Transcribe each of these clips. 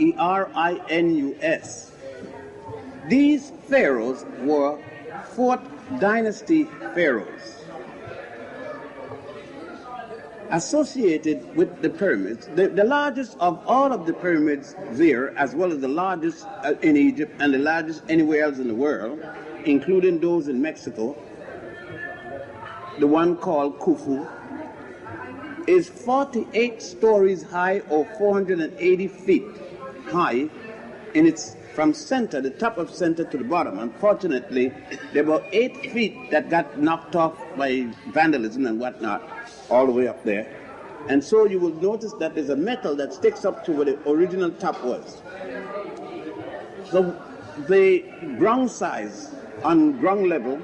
Pharaohs. These pharaohs were 4th dynasty pharaohs associated with the pyramids. The largest of all of the pyramids there, as well as the largest in Egypt and the largest anywhere else in the world, including those in Mexico, the one called Khufu, is 48 stories high or 480 feet high in its from center, the top of center to the bottom. Unfortunately, there were 8 feet that got knocked off by vandalism and whatnot, all the way up there. And so you will notice that there's a metal that sticks up to where the original top was. So the ground size on ground level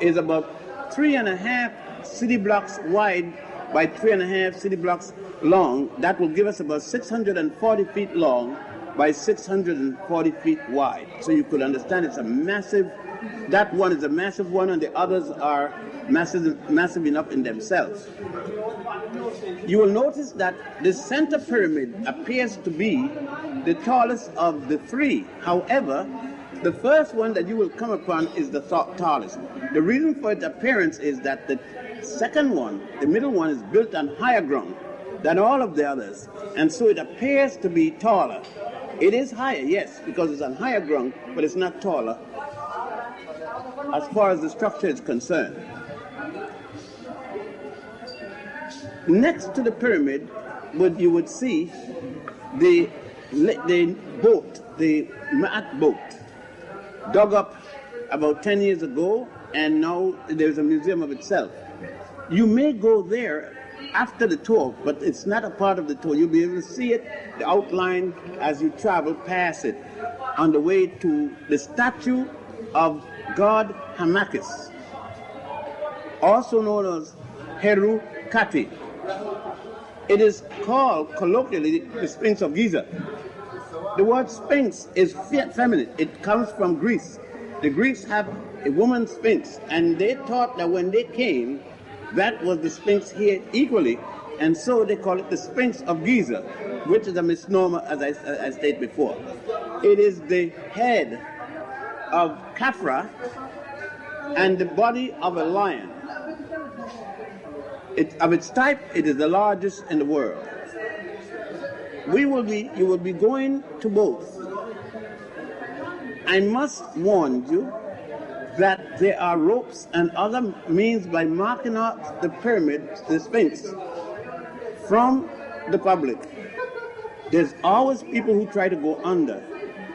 is about 3.5 city blocks wide by 3.5 city blocks long. That will give us about 640 feet long by 640 feet wide. So you could understand it's a massive, that one is a massive one and the others are massive enough in themselves. You will notice that the center pyramid appears to be the tallest of the three. However, the first one that you will come upon is the tallest. The reason for its appearance is that the second one, the middle one, is built on higher ground than all of the others, and so it appears to be taller. It is higher, yes, because it's on higher ground, but it's not taller as far as the structure is concerned. Next to the pyramid, you would see the boat, the Ma'at boat, dug up about 10 years ago, and now there's a museum of itself. You may go there after the tour, but it's not a part of the tour. You'll be able to see it, the outline, as you travel past it, on the way to the statue of god Hamakis, also known as Heru Kati. It is called colloquially the Sphinx of Giza. The word Sphinx is feminine. It comes from Greece. The Greeks have a woman Sphinx, and they thought that when they came, that was the Sphinx here equally, and so they call it the Sphinx of Giza, which is a misnomer, as I stated before. It is the head of Khafra and the body of a lion. Of its type, it is the largest in the world. You will be going to both. I must warn you that there are ropes and other means by marking out the pyramid, the Sphinx, from the public. There's always people who try to go under.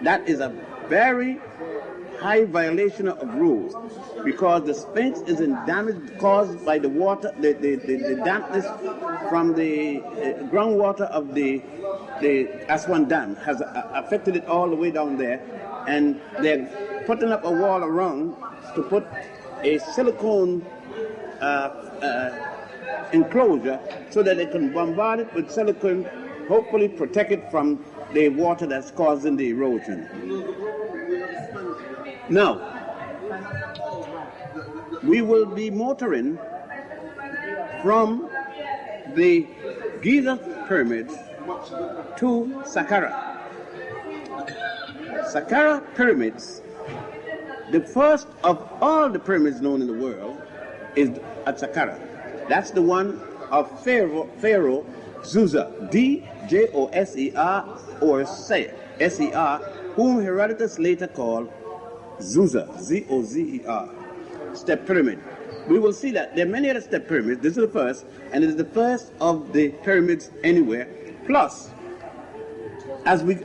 That is a very high violation of rules, because the Sphinx is in damage caused by the water, the dampness from the groundwater of the Aswan Dam has affected it all the way down there, and they're putting up a wall around to put a silicone enclosure so that they can bombard it with silicone, hopefully protect it from the water that's causing the erosion. Now, we will be motoring from the Giza pyramids to Saqqara. Saqqara pyramids, the first of all the pyramids known in the world, is at Saqqara. That's the one of Pharaoh Zusa, D-J-O-S-E-R, or S-E-R, whom Herodotus later called Zusa, Z-O-Z-E-R, step pyramid. We will see that there are many other step pyramids. This is the first, and it is the first of the pyramids anywhere. Plus, as we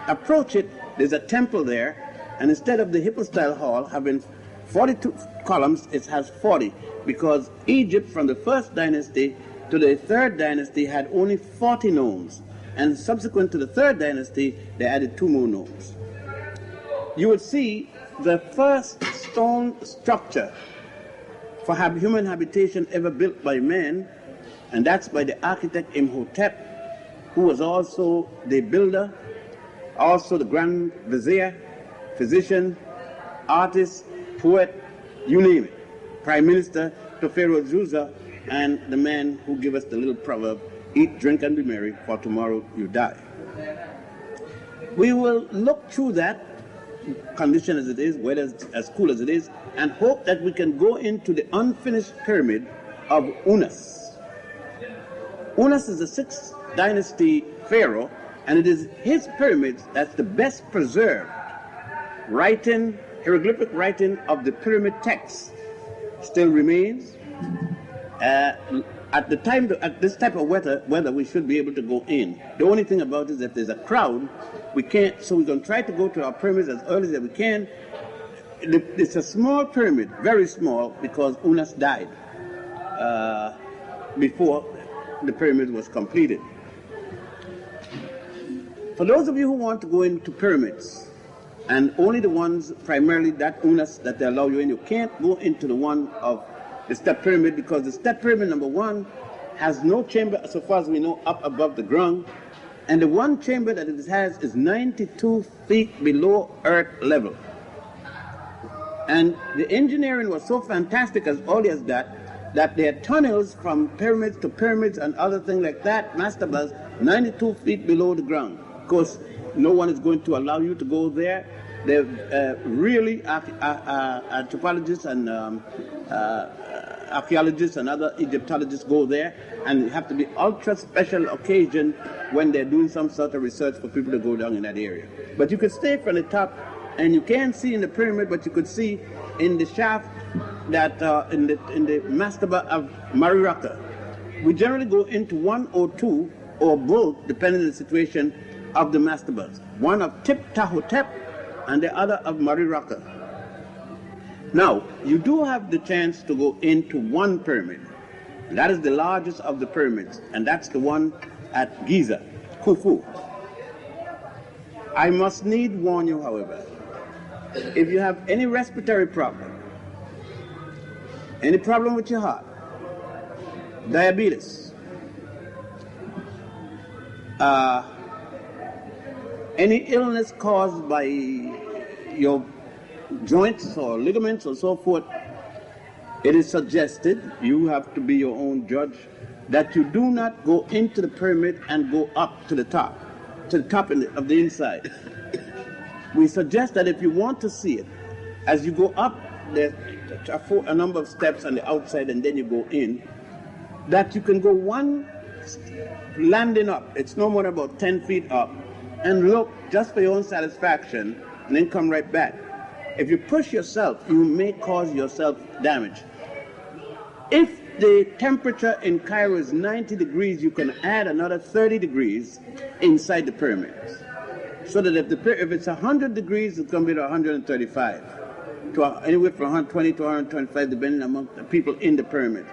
approach it, there's a temple there, and instead of the Hippo-style hall having 42 columns, it has 40, because Egypt from the first dynasty to the third dynasty had only 40 nomes, and subsequent to the third dynasty, they added 2 more nomes. You will see the first stone structure for human habitation ever built by man, and that's by the architect Imhotep, who was also the builder, also the grand vizier, physician, artist, poet, you name it, prime minister to Pharaoh Zusa, and the man who gave us the little proverb, eat, drink, and be merry, for tomorrow you die. We will look through that condition as it is, weather as cool as it is, and hope that we can go into the unfinished pyramid of Onus. Onus is the 6th dynasty pharaoh, and it is his pyramids that's the best preserved writing, hieroglyphic writing of the pyramid text still remains. At this type of weather, we should be able to go in. The only thing about it is that there's a crowd, we can't, so we're going to try to go to our pyramids as early as we can. It's a small pyramid, very small, because Onus died before the pyramid was completed. For those of you who want to go into pyramids, and only the ones primarily that Onus that they allow you in, you can't go into the one of the step pyramid, because the step pyramid number 1 has no chamber, so far as we know, up above the ground, and the one chamber that it has is 92 feet below earth level. And the engineering was so fantastic as early as that there are tunnels from pyramids to pyramids and other things like that, mastabas, 92 feet below the ground. Of course, no one is going to allow you to go there. They're really anthropologists and archaeologists and other Egyptologists go there, and it have to be ultra special occasion when they're doing some sort of research for people to go down in that area. But you could stay from the top, and you can't see in the pyramid, but you could see in the shaft that in the mastaba of Mariraka. We generally go into 1 or 2 or both, depending on the situation of the mastabas. One of Tip-Tahotep and the other of Mariraka. Now, you do have the chance to go into one pyramid. That is the largest of the pyramids, and that's the one at Giza, Khufu. I must need warn you, however, if you have any respiratory problem, any problem with your heart, diabetes, any illness caused by your joints or ligaments or so forth, it is suggested, you have to be your own judge, that you do not go into the pyramid and go up to the top of the inside. We suggest that if you want to see it, as you go up, there are a number of steps on the outside and then you go in, that you can go one landing up, it's no more than about 10 feet up, and look just for your own satisfaction, and then come right back. If you push yourself, you may cause yourself damage. If the temperature in Cairo is 90 degrees, you can add another 30 degrees inside the pyramids. So that if it's 100 degrees, it's going to be to 135. Anywhere from 120 to 125, depending on the people in the pyramid.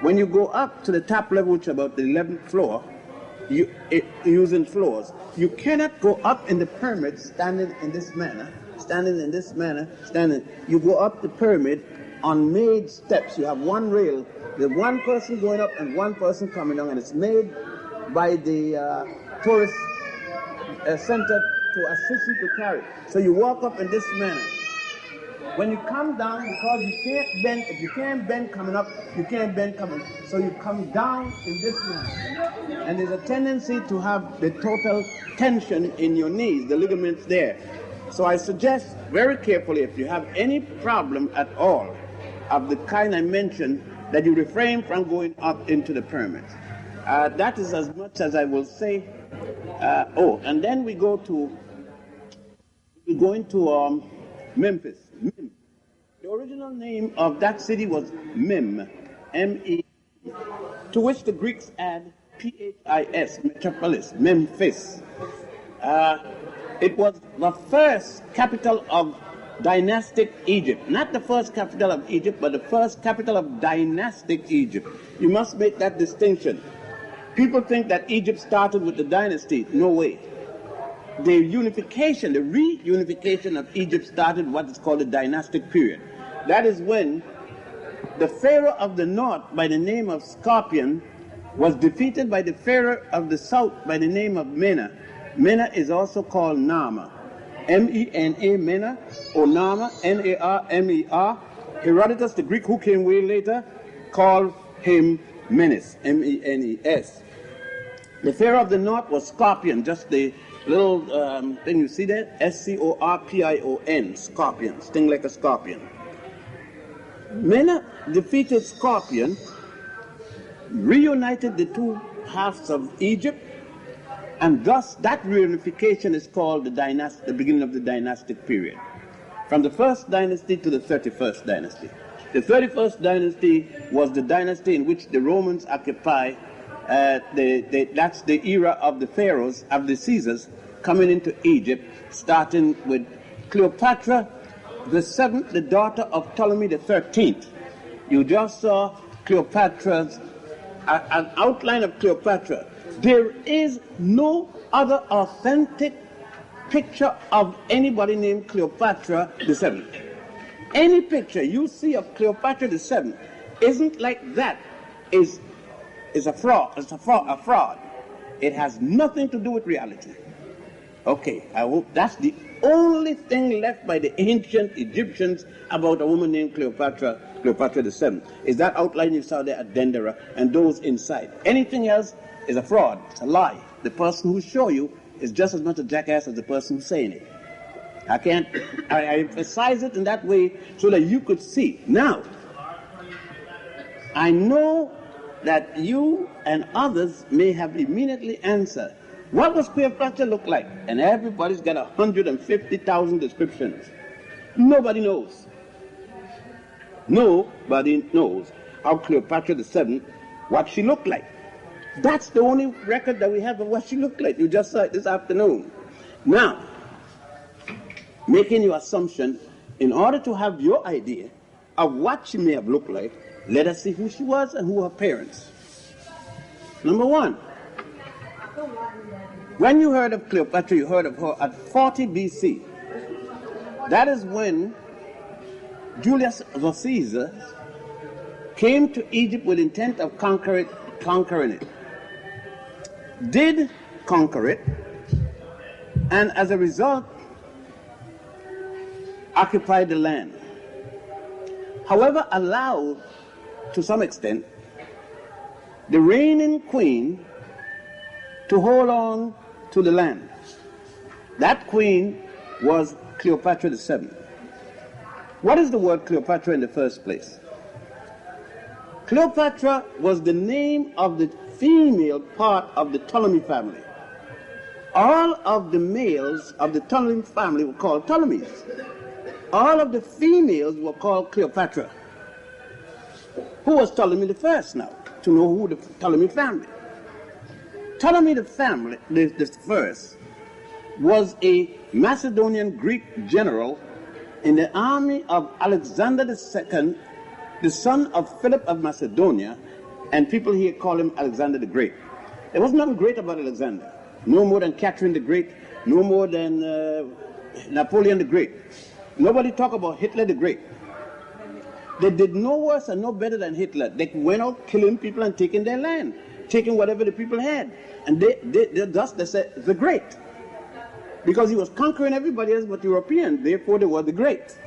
When you go up to the top level, which is about the 11th floor, using floors, you cannot go up in the pyramid standing in this manner. You go up the pyramid on made steps. You have one rail, there's one person going up and one person coming down, and it's made by the tourist center to assist you to carry. So you walk up in this manner. When you come down, because you can't bend, if you can't bend coming up, you can't bend coming. So you come down in this manner. And there's a tendency to have the total tension in your knees, the ligaments there. So I suggest very carefully, if you have any problem at all of the kind I mentioned, that you refrain from going up into the pyramids. That is as much as I will say. And then we go into Memphis. The original name of that city was Mem, M-E, to which the Greeks add P-H-I-S, metropolis, Memphis. It was the first capital of dynastic Egypt. Not the first capital of Egypt, but the first capital of dynastic Egypt. You must make that distinction. People think that Egypt started with the dynasty. No way. The reunification of Egypt started what is called the dynastic period. That is when the pharaoh of the north by the name of Scorpion was defeated by the pharaoh of the south by the name of Mena. Mena is also called Nama. M-E-N-A, Mena, or Nama, N-A-R-M-E-R. Herodotus, the Greek who came way later, called him Menes, M-E-N-E-S. The pharaoh of the north was Scorpion, just the little thing you see there, Scorpion, scorpion, sting like a scorpion. Mena defeated Scorpion, reunited the two halves of Egypt, and thus that reunification is called the beginning of the dynastic period, from the first dynasty to the 31st dynasty. The 31st dynasty was the dynasty in which the Romans occupy. That's the era of the pharaohs, of the Caesars, coming into Egypt, starting with Cleopatra the 7th, the daughter of Ptolemy the 13th. You just saw Cleopatra's, an outline of Cleopatra. There is no other authentic picture of anybody named Cleopatra the 7th. Any picture you see of Cleopatra the 7th isn't like that, is a fraud. It's a fraud. It has nothing to do with reality. Okay, I hope that's the only thing left by the ancient Egyptians about a woman named Cleopatra the 7th, is that outline you saw there at Dendera and those inside. Anything else is a fraud. It's a lie. The person who show you is just as much a jackass as the person who's saying it. I emphasize it in that way so that you could see. Now, I know that you and others may have immediately answered, what does Cleopatra look like? And everybody's got 150,000 descriptions. Nobody knows. Nobody knows how Cleopatra the 7th, what she looked like. That's the only record that we have of what she looked like. You just saw it this afternoon. Now, making your assumption, in order to have your idea of what she may have looked like, let us see who she was and who her parents. Number one, when you heard of Cleopatra, you heard of her at 40 BC. That is when Julius Caesar came to Egypt with intent of conquering it. Did conquer it, and as a result, occupied the land. However, allowed, to some extent, the reigning queen to hold on to the land. That queen was Cleopatra the 7th. What is the word Cleopatra in the first place? Cleopatra was the name of the female part of the Ptolemy family. All of the males of the Ptolemy family were called Ptolemies. All of the females were called Cleopatra. Who was Ptolemy the first now? To know who the Ptolemy family. Ptolemy the family, the first, was a Macedonian Greek general in the army of Alexander II, the son of Philip of Macedonia, and people here call him Alexander the Great. There was nothing great about Alexander. No more than Catherine the Great, no more than Napoleon the Great. Nobody talk about Hitler the Great. They did no worse and no better than Hitler. They went out killing people and taking their land, taking whatever the people had. And they said the Great. Because he was conquering everybody else but European, therefore they were the Great.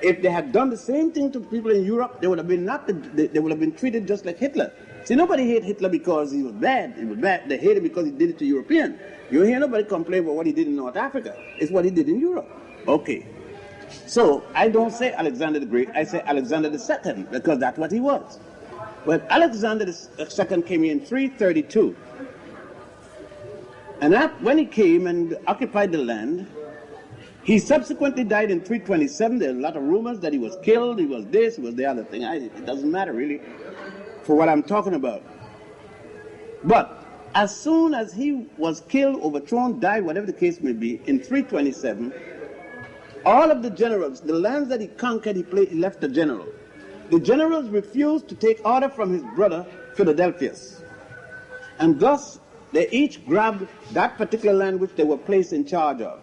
If they had done the same thing to people in Europe, they would have been treated just like Hitler. See, nobody hated Hitler because he was bad. He was bad. They hated him because he did it to European. You don't hear nobody complain about what he did in North Africa. It's what he did in Europe. Okay. So I don't say Alexander the Great. I say Alexander the Second because that's what he was. But Alexander the Second came in 332. And when he came and occupied the land, he subsequently died in 327. There are a lot of rumors that he was killed, he was this, he was the other thing. It doesn't matter really for what I'm talking about. But as soon as he was killed, overthrown, died, whatever the case may be, in 327, all of the generals, the lands that he conquered, he left the general. The generals refused to take order from his brother, Philadelphus. And thus, they each grabbed that particular land which they were placed in charge of.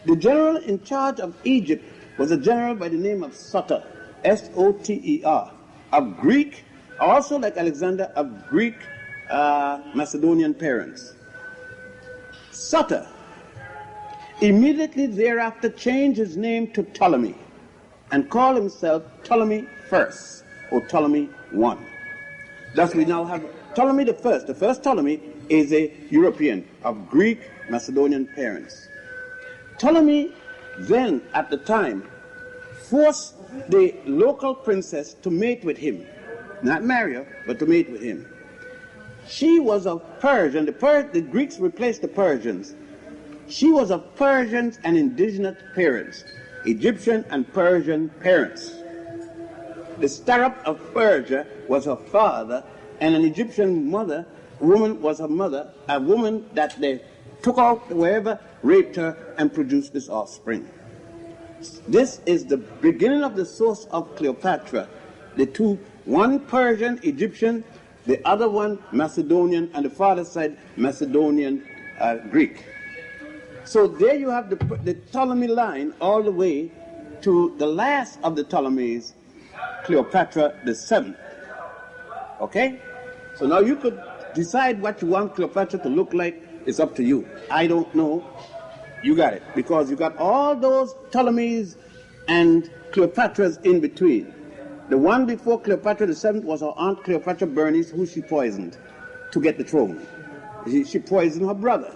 The general in charge of Egypt was a general by the name of Soter, S-O-T-E-R, of Greek, also like Alexander, of Greek Macedonian parents. Soter immediately thereafter changed his name to Ptolemy and called himself Ptolemy I or Ptolemy I. Thus we now have Ptolemy the first. The first Ptolemy is a European of Greek Macedonian parents. Ptolemy then, at the time, forced the local princess to mate with him. Not marry her, but to mate with him. She was of Persian. The Greeks replaced the Persians. She was of Persians and indigenous parents, Egyptian and Persian parents. The Starop of Persia was her father, and an Egyptian woman was her mother, a woman that they took out wherever, raped her, and produced this offspring. This is the beginning of the source of Cleopatra. The two, one Persian, Egyptian, the other one Macedonian, and the father side Macedonian Greek. So there you have the Ptolemy line all the way to the last of the Ptolemies, Cleopatra the Seventh. Okay? So now you could decide what you want Cleopatra to look like. It's up to you. I don't know. You got it. Because you got all those Ptolemies and Cleopatras in between. The one before Cleopatra the Seventh was her aunt Cleopatra Bernice, who she poisoned to get the throne. She poisoned her brother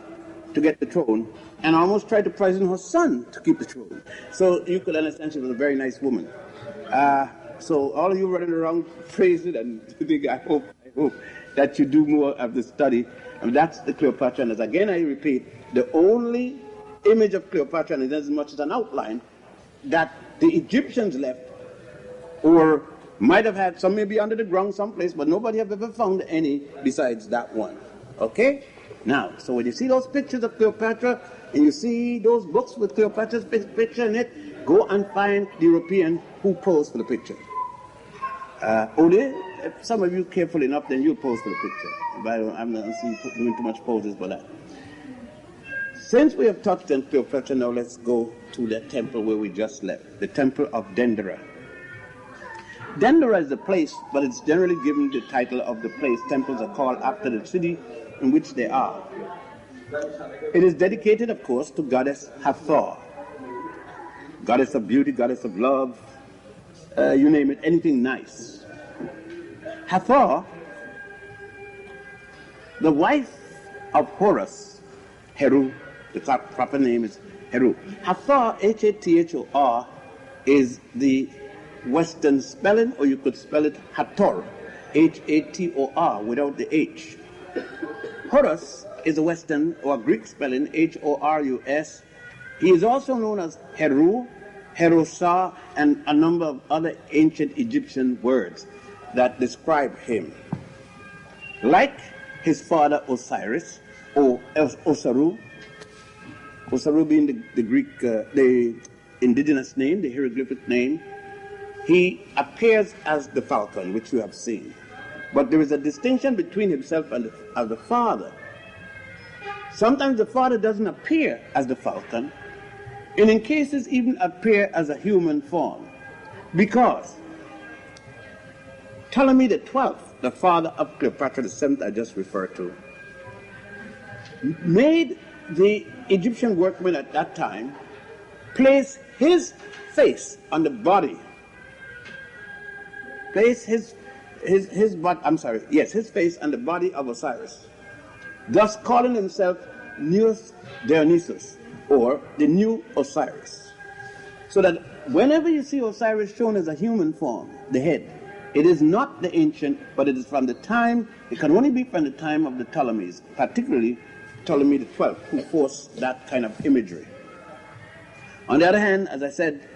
to get the throne, and almost tried to poison her son to keep the throne. So you could understand she was a very nice woman. So all of you running around praising and I hope that you do more of the study. And that's the Cleopatra. And as again I repeat, the only image of Cleopatra, and it is as much as an outline, that the Egyptians left, or might have had, some may be under the ground someplace, but nobody have ever found any besides that one. Okay? Now, so when you see those pictures of Cleopatra, and you see those books with Cleopatra's picture in it, go and find the European who posed for the picture. If some of you careful enough, then you'll pose for the picture. But I'm not doing too much poses for that. Since we have touched on Cleopatra, now let's go to the temple where we just left, the temple of Dendera. Dendera is the place, but it's generally given the title of the place. Temples are called after the city in which they are. It is dedicated, of course, to goddess Hathor, goddess of beauty, goddess of love, you name it, anything nice. Hathor, the wife of Horus, Heru, the proper name is Heru. Hathor, H-A-T-H-O-R, is the Western spelling, or you could spell it Hathor, H-A-T-O-R, without the H. Horus is a Western or Greek spelling, H-O-R-U-S. He is also known as Heru, Herosa, and a number of other ancient Egyptian words that describe him. Like his father Osiris, or Osaru, Osaru being the Greek, the indigenous name, the hieroglyphic name, he appears as the falcon, which you have seen. But there is a distinction between himself and the father. Sometimes the father doesn't appear as the falcon, and in cases even appear as a human form. Because Ptolemy the 12th, the father of Cleopatra the 7th I just referred to, made the Egyptian workmen at that time place his face on the body, place his face on the body of Osiris, thus calling himself Neus Dionysus, or the new Osiris. So that whenever you see Osiris shown as a human form, the head, it is not the ancient, but it is from the time, it can only be from the time of the Ptolemies, particularly Ptolemy the 12th, who forced that kind of imagery. On the other hand, as I said,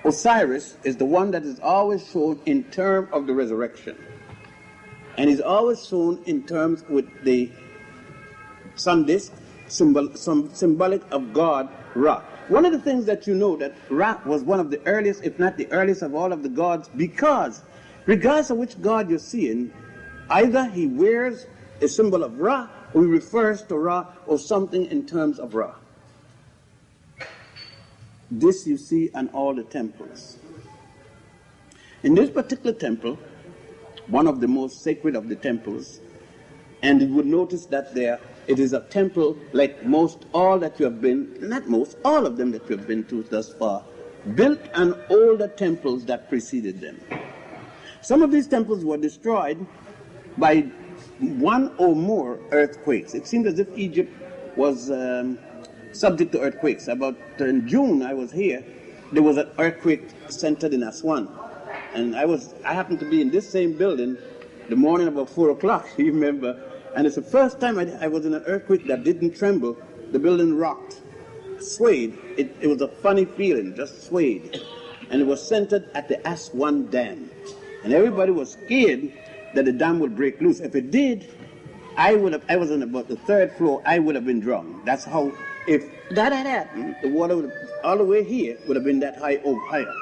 Osiris is the one that is always shown in terms of the resurrection. And is always shown in terms with the sun disk, symbolic of God, Ra. One of the things that you know that Ra was one of the earliest, if not the earliest of all of the gods, because regardless of which god you're seeing, either he wears a symbol of Ra, or he refers to Ra, or something in terms of Ra. This you see on all the temples. In this particular temple, one of the most sacred of the temples, and you would notice that it is a temple like most, all that you have been, not most, all of them that you have been to thus far, built on older temples that preceded them. Some of these temples were destroyed by one or more earthquakes. It seemed as if Egypt was subject to earthquakes. About in June, I was here. There was an earthquake centered in Aswan, and I happened to be in this same building the morning about 4 o'clock. You remember? And it's the first time I was in an earthquake that didn't tremble. The building rocked, swayed. It was a funny feeling, just swayed, and it was centered at the Aswan Dam, and everybody was scared that the dam would break loose. If it did, I was on about the 3rd floor, I would have been drowned. That's how, if that had happened, the water would have, all the way here would have been that high or higher.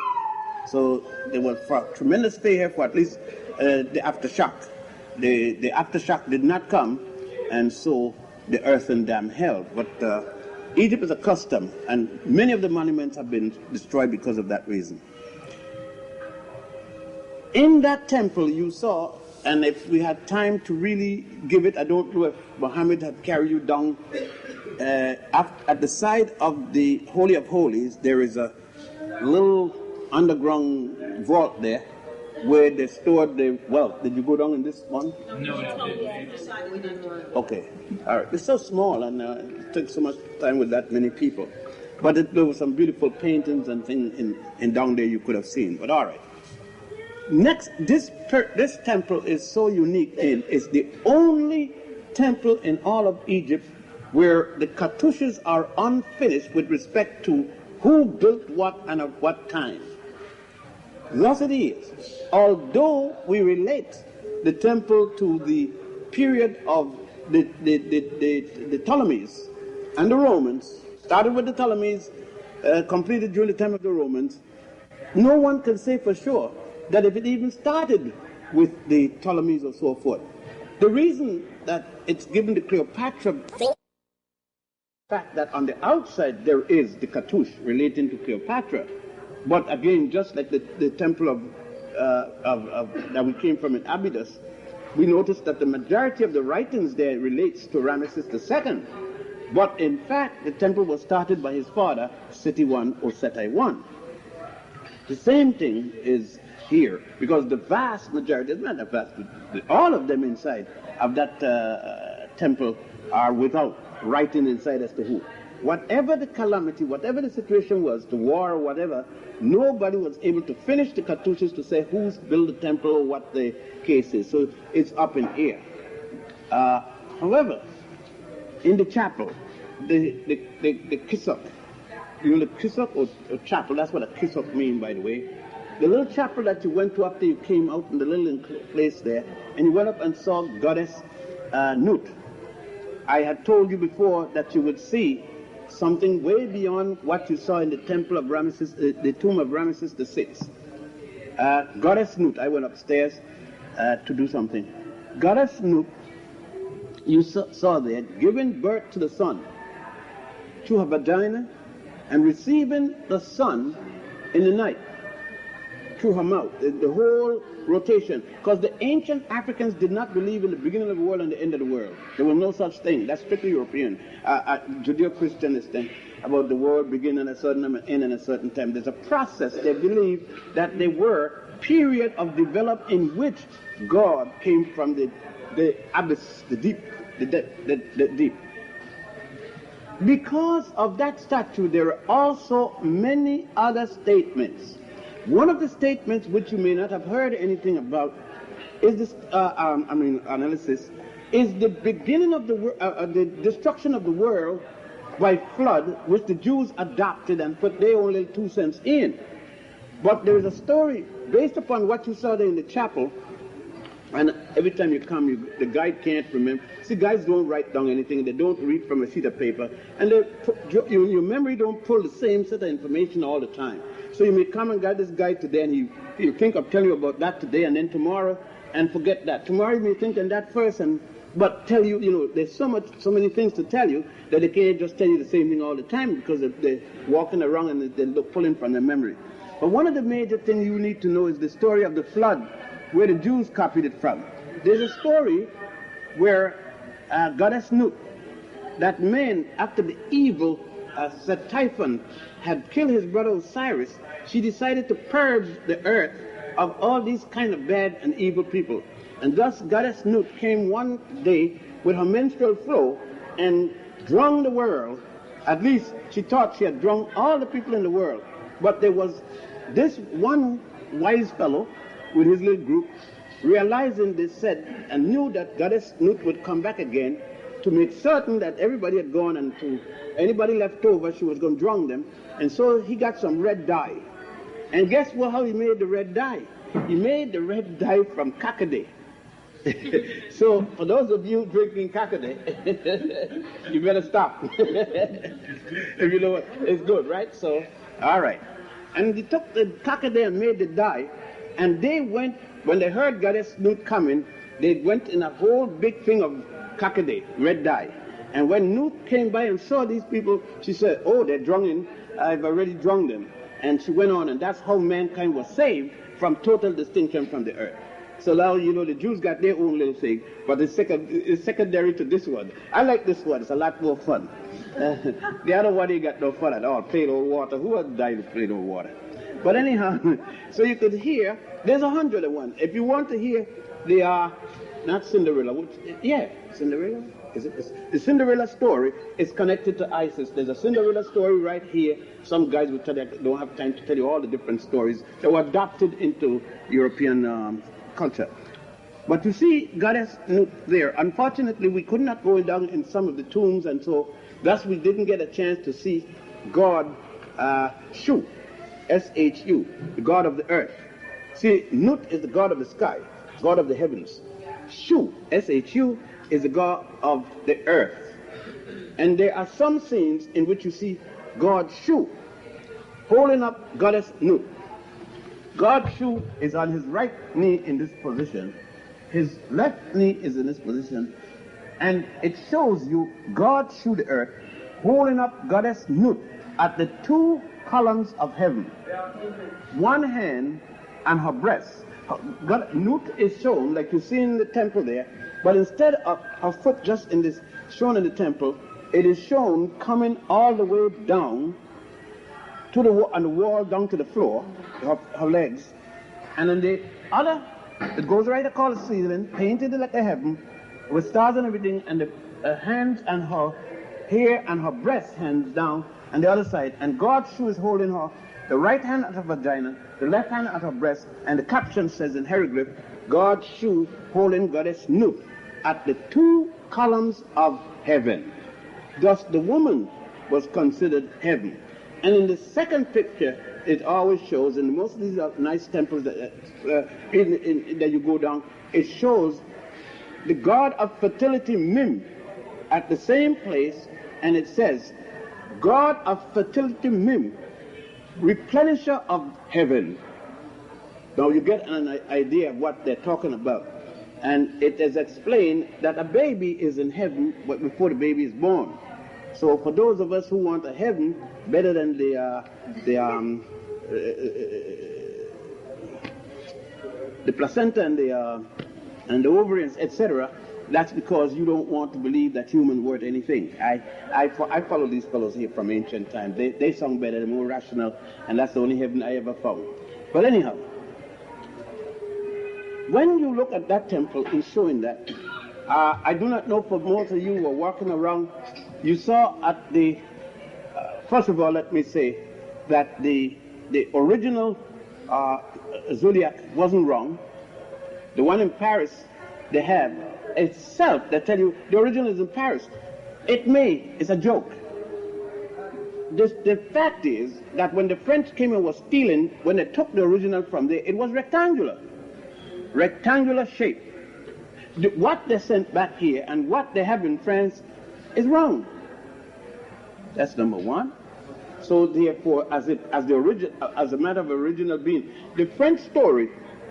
So there was tremendous fear for at least the aftershock. The aftershock did not come, and so the earthen dam held. But Egypt is accustomed, and many of the monuments have been destroyed because of that reason. In that temple you saw, and if we had time to really give it, I don't know if Muhammad had carried you down, at the side of the Holy of Holies, there is a little underground vault there where they stored the wealth. Did you go down in this one? No, we didn't. Okay, all right. It's so small, and it took so much time with that many people. But there were some beautiful paintings and things in down there you could have seen. But all right. Next, this temple is so unique. It's the only temple in all of Egypt where the cartouches are unfinished with respect to who built what and at what time. Thus it is. Although we relate the temple to the period of the Ptolemies and the Romans, started with the Ptolemies, completed during the time of the Romans, no one can say for sure that if it even started with the Ptolemies or so forth. The reason that it's given to Cleopatra, the fact that on the outside there is the cartouche relating to Cleopatra, but again, just like the temple that we came from in Abydos, we noticed that the majority of the writings there relates to Ramesses II. But in fact, the temple was started by his father, Seti I or Seti I. The same thing is here, because the vast majority, not the vast, all of them inside of that temple are without writing inside as to who. Whatever the calamity, whatever the situation was, the war or whatever, nobody was able to finish the cartouches to say who's built the temple or what the case is. So it's up in air. However, in the chapel, the kisok, you know, the kisok or chapel, that's what a kisok means, by the way. The little chapel that you went to after you came out in the little place there, and you went up and saw goddess Nut. I had told you before that you would see something way beyond what you saw in the temple of Ramesses, the tomb of Ramesses VI. Goddess Nut, I went upstairs to do something. Goddess Nut, you saw there, giving birth to the sun through her vagina and receiving the sun in the night through her mouth, the whole rotation. Because the ancient Africans did not believe in the beginning of the world and the end of the world. There was no such thing. That's strictly European. Judeo-Christian is thing about the world beginning at a certain time and end at a certain time. There's a process. They believe that there were period of development in which God came from the abyss, the deep, the deep. Because of that statue, there are also many other statements. One of the statements which you may not have heard anything about is this, analysis, is the beginning of the destruction of the world by flood, which the Jews adopted and put their own little 2 cents in. But there is a story based upon what you saw there in the chapel, and every time you come, the guide can't remember. See, guides don't write down anything. They don't read from a sheet of paper. And your memory don't pull the same set of information all the time. So you may come and get this guide today, and you think of telling you about that today, and then tomorrow, and forget that. Tomorrow you may think on that first, but tell you, there's so many things to tell you that they can't just tell you the same thing all the time because they're walking around and they're pulling from their memory. But one of the major things you need to know is the story of the flood, where the Jews copied it from. There's a story where Goddess Nut, that man, after the evil Typhon had killed his brother Osiris, she decided to purge the earth of all these kind of bad and evil people. And thus Goddess Nut came one day with her menstrual flow and drunk the world. At least she thought she had drunk all the people in the world. But there was this one wise fellow with his little group, realizing this, said, and knew that Goddess Nut would come back again to make certain that everybody had gone, and to anybody left over, she was going to drown them. And so he got some red dye. And guess what? How he made the red dye? He made the red dye from kakade. So for those of you drinking kakade, you better stop. If you know what, it's good, right? So, all right. And they took the kakade and made the dye, and they went, when they heard Goddess Nut coming, they went in a whole big thing of kakade, red dye. And when Nut came by and saw these people, she said, oh, they're drunken, I've already drunk them. And she went on, and that's how mankind was saved from total distinction from the earth. So now, you know, the Jews got their own little thing, but it's secondary to this one. I like this one. It's a lot more fun. The other one, ain't got no fun at all. Plain old water. Who has died of plain old water? But anyhow, so you could hear, there's 101. If you want to hear the, not Cinderella, Cinderella? Is it? The Cinderella story is connected to Isis. There's a Cinderella story right here. Some guys will tell you, I don't have time to tell you all the different stories that were adopted into European culture. But you see Goddess Nut there. Unfortunately, we could not go down in some of the tombs, and so thus we didn't get a chance to see God Shu, S-H-U, the God of the earth. See, Nut is the God of the sky, God of the heavens. Shu, S-H-U, is the God of the earth. And there are some scenes in which you see God Shu holding up Goddess Nut. God Shu is on his right knee in this position. His left knee is in this position. And it shows you God Shu the earth holding up Goddess Nut at the two columns of heaven. One hand on her breast. Nut is shown like you see in the temple there, but instead of her foot just in this shown in the temple, it is shown coming all the way down to the on the wall down to the floor, her legs, and then the other, it goes right across the ceiling, painted like a heaven, with stars and everything, and the hands and her hair and her breast hands down, and the other side, and God's Shu is holding her, the right hand at her vagina, the left hand at her breast, and the caption says in hieroglyph, God's Shu holding Goddess Nut at the two columns of heaven. Thus the woman was considered heaven. And in the second picture, it always shows, and most of these are nice temples that you go down, it shows the god of fertility Mim at the same place, and it says, God of fertility Mim, replenisher of heaven. Now you get an idea of what they're talking about. And it is explained that a baby is in heaven but before the baby is born. So for those of us who want a heaven better than the placenta and the ovaries, etc., that's because you don't want to believe that humans worth anything. I follow these fellows here from ancient times. They sound better, they're more rational, and that's the only heaven I ever found. But anyhow, when you look at that temple, it's showing that. I do not know for most of you who were walking around, you saw at the, first of all, let me say that the original zodiac wasn't wrong. The one in Paris they have itself, they tell you the original is in Paris. It's a joke. The fact is that when the French came and was stealing, when they took the original from there, it was rectangular shape. What they sent back here and what they have in France is wrong. That's number one. So therefore, as a matter of original being, the French story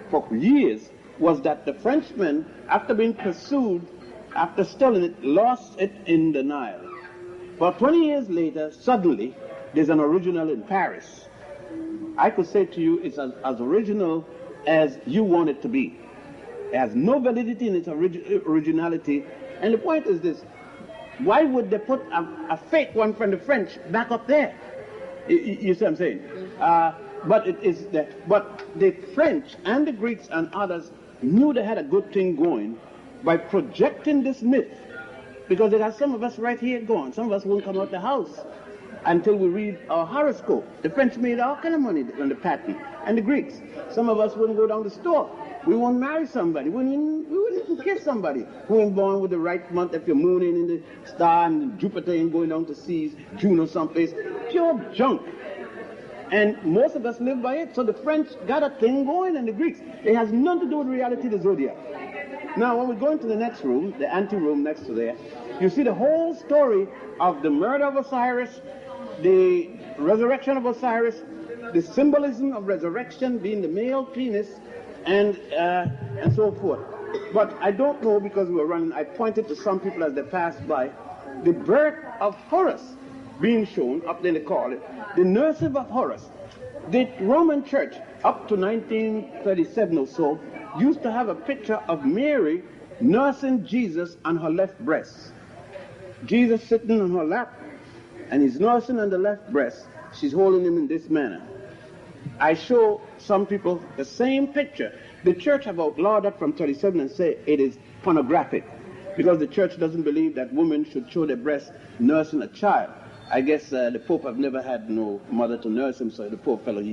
for years was that the Frenchmen, after being pursued, after stealing it, lost it in the Nile. But 20 years later, suddenly, there's an original in Paris. I could say to you, it's as original as you want it to be. It has no validity in its originality. And the point is this: why would they put a fake one from the French back up there? You see what I'm saying? But it is but the French and the Greeks and others knew they had a good thing going by projecting this myth Because there are some of us right here gone. Some of us won't come out the house until we read our horoscope. The French made all kind of money on the pattern, and the Greeks. Some of us wouldn't go down the store. We won't marry somebody. We wouldn't even kiss somebody who ain't born with the right month. If your moon ain't in the star and Jupiter ain't going down to seas, June or someplace. Pure junk. And most of us live by it. So the French got a thing going, and the Greeks. It has nothing to do with reality, the zodiac. Now, when we go into the next room, the ante-room next to there, you see the whole story of the murder of Osiris, the resurrection of Osiris, the symbolism of resurrection being the male penis, and so forth. But I don't know, because we were running, I pointed to some people as they passed by, the birth of Horus being shown, up there they call it, the nursing of Horus. The Roman Church, up to 1937 or so, used to have a picture of Mary nursing Jesus on her left breast. Jesus sitting on her lap, and he's nursing on the left breast. She's holding him in this manner. I show some people the same picture. The church have outlawed that from 37 and say it is pornographic, because the church doesn't believe that women should show their breasts nursing a child. I guess the Pope have never had no mother to nurse him, so the poor fellow,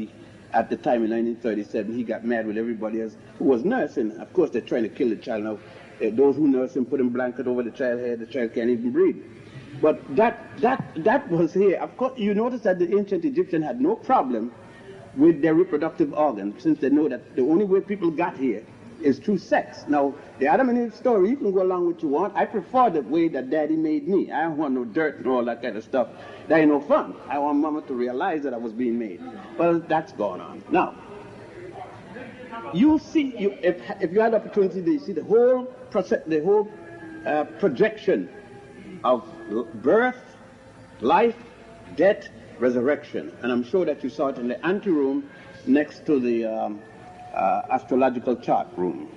at the time in 1937, he got mad with everybody else who was nursing. Of course, they're trying to kill the child now. Those who nurse him put a blanket over the child's head. The child can't even breathe. But that was here. Of course, you notice that the ancient Egyptians had no problem with their reproductive organs, since they know that the only way people got here is through sex. Now, the Adam and Eve story, you can go along with what you want. I prefer the way that Daddy made me. I don't want no dirt and all that kind of stuff. That ain't no fun. I want Mama to realize that I was being made. Well, that's going on. Now, you see, if you had the opportunity to see the whole process, the whole projection of birth, life, death, resurrection. And I'm sure that you saw it in the anteroom next to the astrological chart room.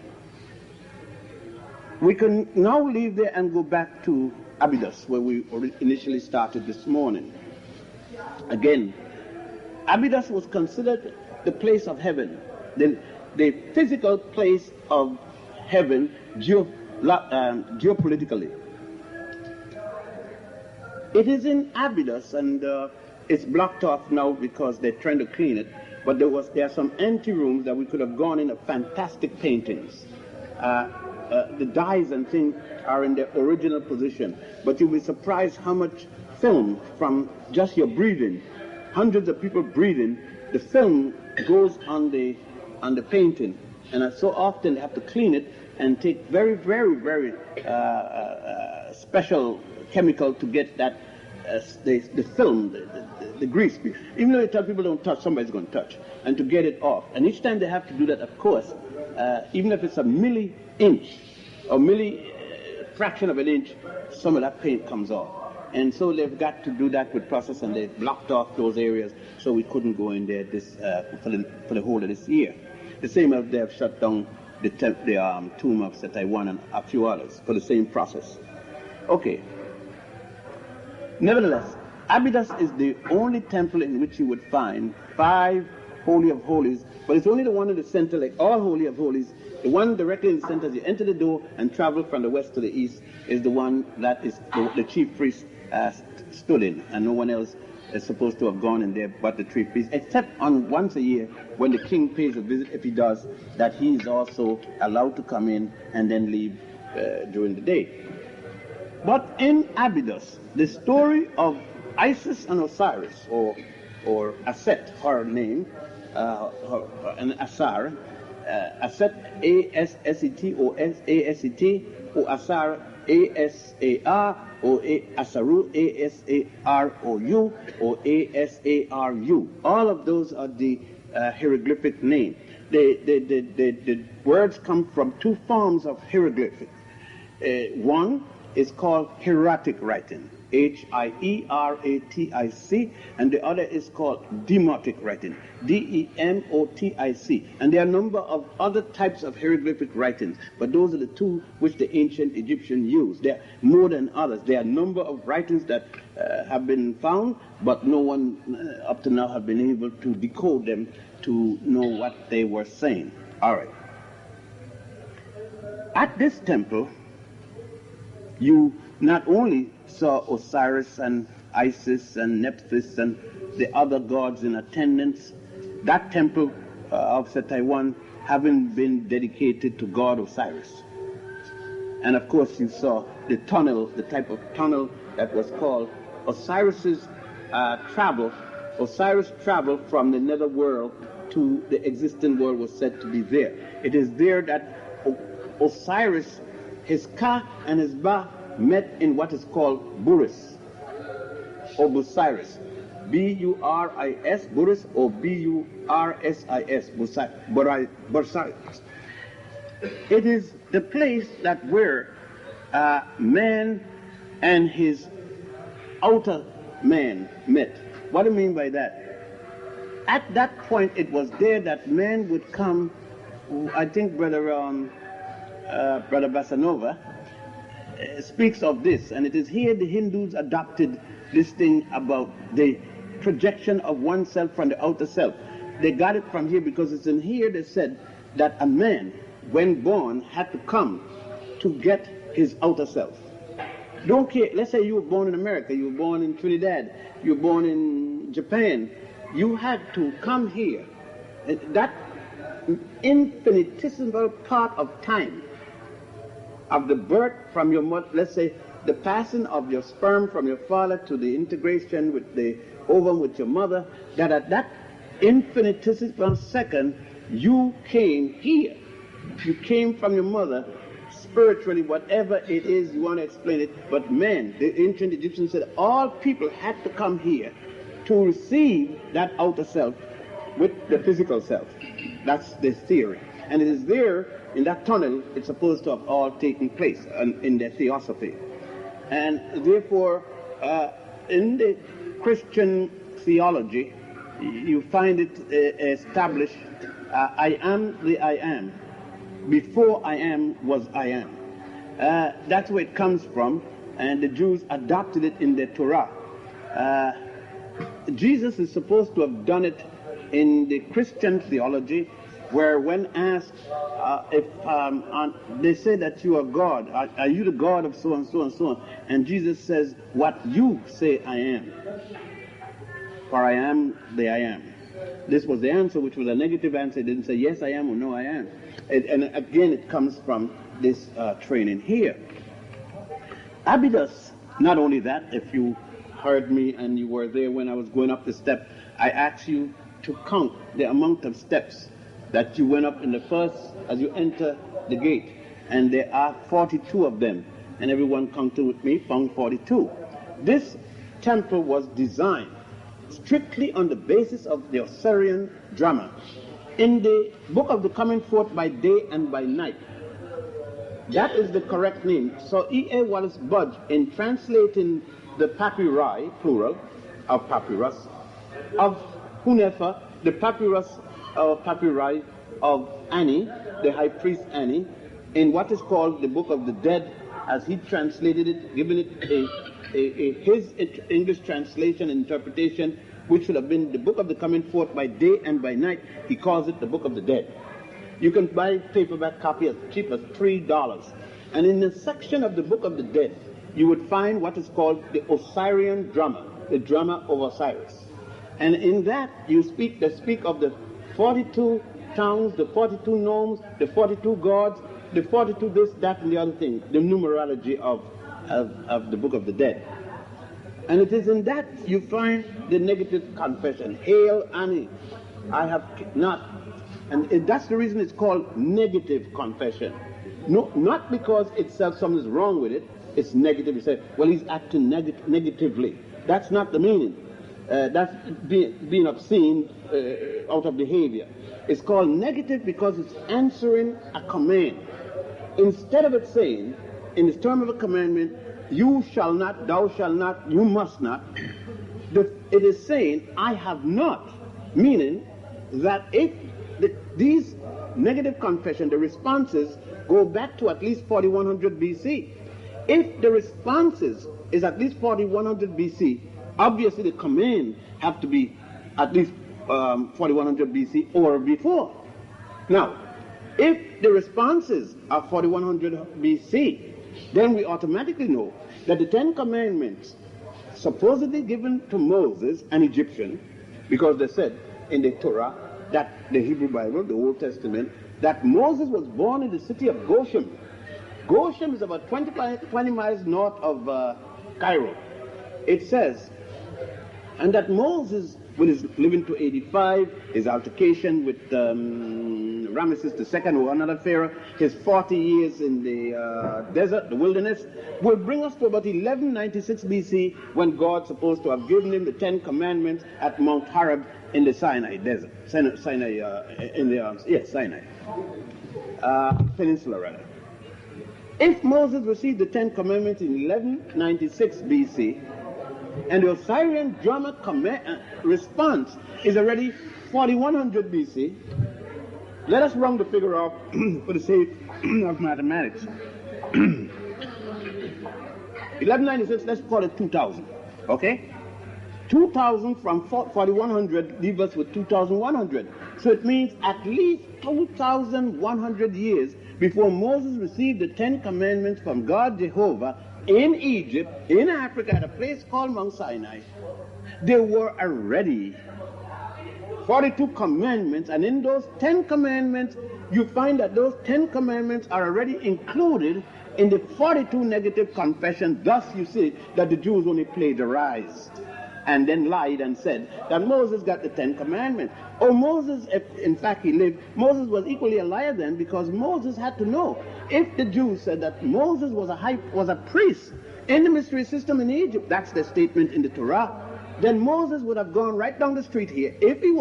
We can now leave there and go back to Abydos, where we initially started this morning. Again, Abydos was considered the place of heaven, the physical place of heaven geopolitically. It is in Abydos, and it's blocked off now because they're trying to clean it. But there are some empty rooms that we could have gone in of fantastic paintings. The dyes and things are in their original position. But you'll be surprised how much film from just your breathing, hundreds of people breathing, the film goes on the painting. And so often they have to clean it and take very, very, very special chemical to get that the film, the grease. Even though you tell people don't touch, somebody's going to touch. And to get it off. And each time they have to do that, of course, even if it's a milli-inch or fraction of an inch, some of that paint comes off. And so they've got to do that with process, and they've blocked off those areas so we couldn't go in there for the whole of this year. The same as they have shut down the tomb of Setai and a few others for the same process. Okay. Nevertheless, Abydos is the only temple in which you would find 5 Holy of Holies, but it's only the one in the center, like all Holy of Holies. The one directly in the center, as you enter the door and travel from the west to the east, is the one that is the chief priest stood in, and no one else is supposed to have gone in there but the chief priest, except on once a year when the king pays a visit, if he does, that he is also allowed to come in and then leave during the day. But in Abydos, the story of Isis and Osiris, or Aset, her name, and Asar, Aset, A-S-S-E-T, or S-A-S-E-T, or Asar, A-S-A-R, or Asaru, A-S-A-R-O-U, or A-S-A-R-U. All of those are the hieroglyphic name. The words come from 2 forms of hieroglyphic. One is called hieratic writing, H-I-E-R-A-T-I-C, and the other is called demotic writing, D-E-M-O-T-I-C. And there are a number of other types of hieroglyphic writings, but those are the 2 which the ancient Egyptians used. There are more than others. There are a number of writings that have been found, but no one up to now have been able to decode them to know what they were saying. All right. At this temple, you not only saw Osiris and Isis and Nephthys and the other gods in attendance, that temple of Setaiwan having been dedicated to God Osiris. And of course you saw the tunnel, the type of tunnel that was called Osiris's travel. Osiris traveled from the nether world to the existing world was said to be there. It is there that Osiris, his Ka and his Ba met in what is called Buris, or Busiris. B-U-R-I-S, Buris, or B-U-R-S-I-S, Busiris. It is the place that where man and his outer man met. What do you mean by that? At that point, it was there that man would come. I think Brother Basanova speaks of this, and it is here the Hindus adopted this thing about the projection of oneself from the outer self. They got it from here because it's in here they said that a man, when born, had to come to get his outer self. Don't care, let's say you were born in America, you were born in Trinidad, you were born in Japan, you had to come here. That infinitesimal part of time of the birth from your mother, let's say the passing of your sperm from your father to the integration with the ovum with your mother, that at that infinitesimal second you came here. You came from your mother spiritually, whatever it is you want to explain it. But men, the ancient Egyptians said all people had to come here to receive that outer self with the physical self. That's the theory. And it is there in that tunnel it's supposed to have all taken place in their theosophy. And therefore, in the Christian theology, you find it established, I am the I am. Before I am was I am. That's where it comes from, and the Jews adopted it in the Torah. Jesus is supposed to have done it in the Christian theology, where when asked if they say that you are God, are you the God of so and so and so on? And Jesus says, what you say I am. For I am the I am. This was the answer, which was a negative answer. It didn't say yes I am or no I am. And again, it comes from this training here. Abydos, not only that, if you heard me and you were there when I was going up the step, I asked you to count the amount of steps that you went up in the first, as you enter the gate. And there are 42 of them. And everyone counted with me, found 42. This temple was designed strictly on the basis of the Osirian drama. In the book of the coming forth by day and by night, that is the correct name. So E.A. Wallace Budge, in translating the papyri, plural, of papyrus, of Hunefer, the papyrus of papyri of Annie, the high priest Annie, in what is called the Book of the Dead, as he translated it, giving it his English translation and interpretation, which should have been the book of the coming forth by day and by night. He calls it the Book of the Dead. You can buy a paperback copy as cheap as $3. And in the section of the Book of the Dead, you would find what is called the Osirian drama, the drama of Osiris. And in that, they speak of the 42 towns, the 42 gnomes, the 42 gods, the 42 this, that, and the other thing, the numerology of the Book of the Dead. And it is in that you find the negative confession. Hail Annie, I have not. And that's the reason it's called negative confession. No, not because itself something is wrong with it, it's negative. You say, well, he's acting negatively. That's not the meaning. That's being obscene out of behavior. It's called negative because it's answering a command. Instead of it saying, in the term of a commandment, you shall not, thou shalt not, you must not, it is saying, I have not, meaning that if these negative confession, the responses go back to at least 4100 BC. If the responses is at least 4100 BC, obviously the command have to be at least 4100 BC or before. Now, if the responses are 4100 BC, then we automatically know that the Ten Commandments, supposedly given to Moses, an Egyptian, because they said in the Torah, that the Hebrew Bible, the Old Testament, that Moses was born in the city of Goshen. Goshen is about 20 miles north of Cairo. It says, and that Moses, when he's living to 85, his altercation with Ramesses II, or another pharaoh, his 40 years in the desert, the wilderness, will bring us to about 1196 BC, when God's supposed to have given him the Ten Commandments at Mount Horeb in the Sinai desert, Sinai Peninsula rather. If Moses received the Ten Commandments in 1196 BC, and the Osirian drama response is already 4100 BC, let us round the figure off for the sake of mathematics. 1196, let's call it 2000, okay? 2000 from 4100 leaves us with 2100. So it means at least 2100 years before Moses received the Ten Commandments from God Jehovah in Egypt, in Africa, at a place called Mount Sinai, there were already 42 commandments, and in those 10 commandments, you find that those 10 commandments are already included in the 42 negative confessions. Thus, you see that the Jews only plagiarized and then lied and said that Moses got the 10 commandments. Oh, Moses, if in fact he lived, Moses was equally a liar then, because Moses had to know. If the Jews said that Moses was a priest in the mystery system in Egypt, that's the statement in the Torah, then Moses would have gone right down the street here. If he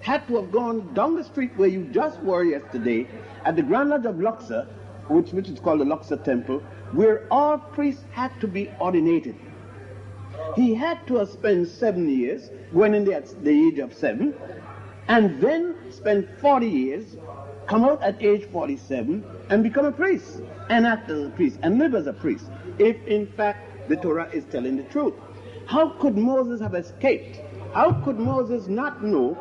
had to have gone down the street where you just were yesterday, at the Grand Lodge of Luxor, which is called the Luxor Temple, where all priests had to be ordinated. He had to have spent 7 years, going in there at the age of 7, and then spend 40 years, come out at age 47, and become a priest, and act as a priest, and live as a priest, if in fact the Torah is telling the truth. How could Moses have escaped? How could Moses not know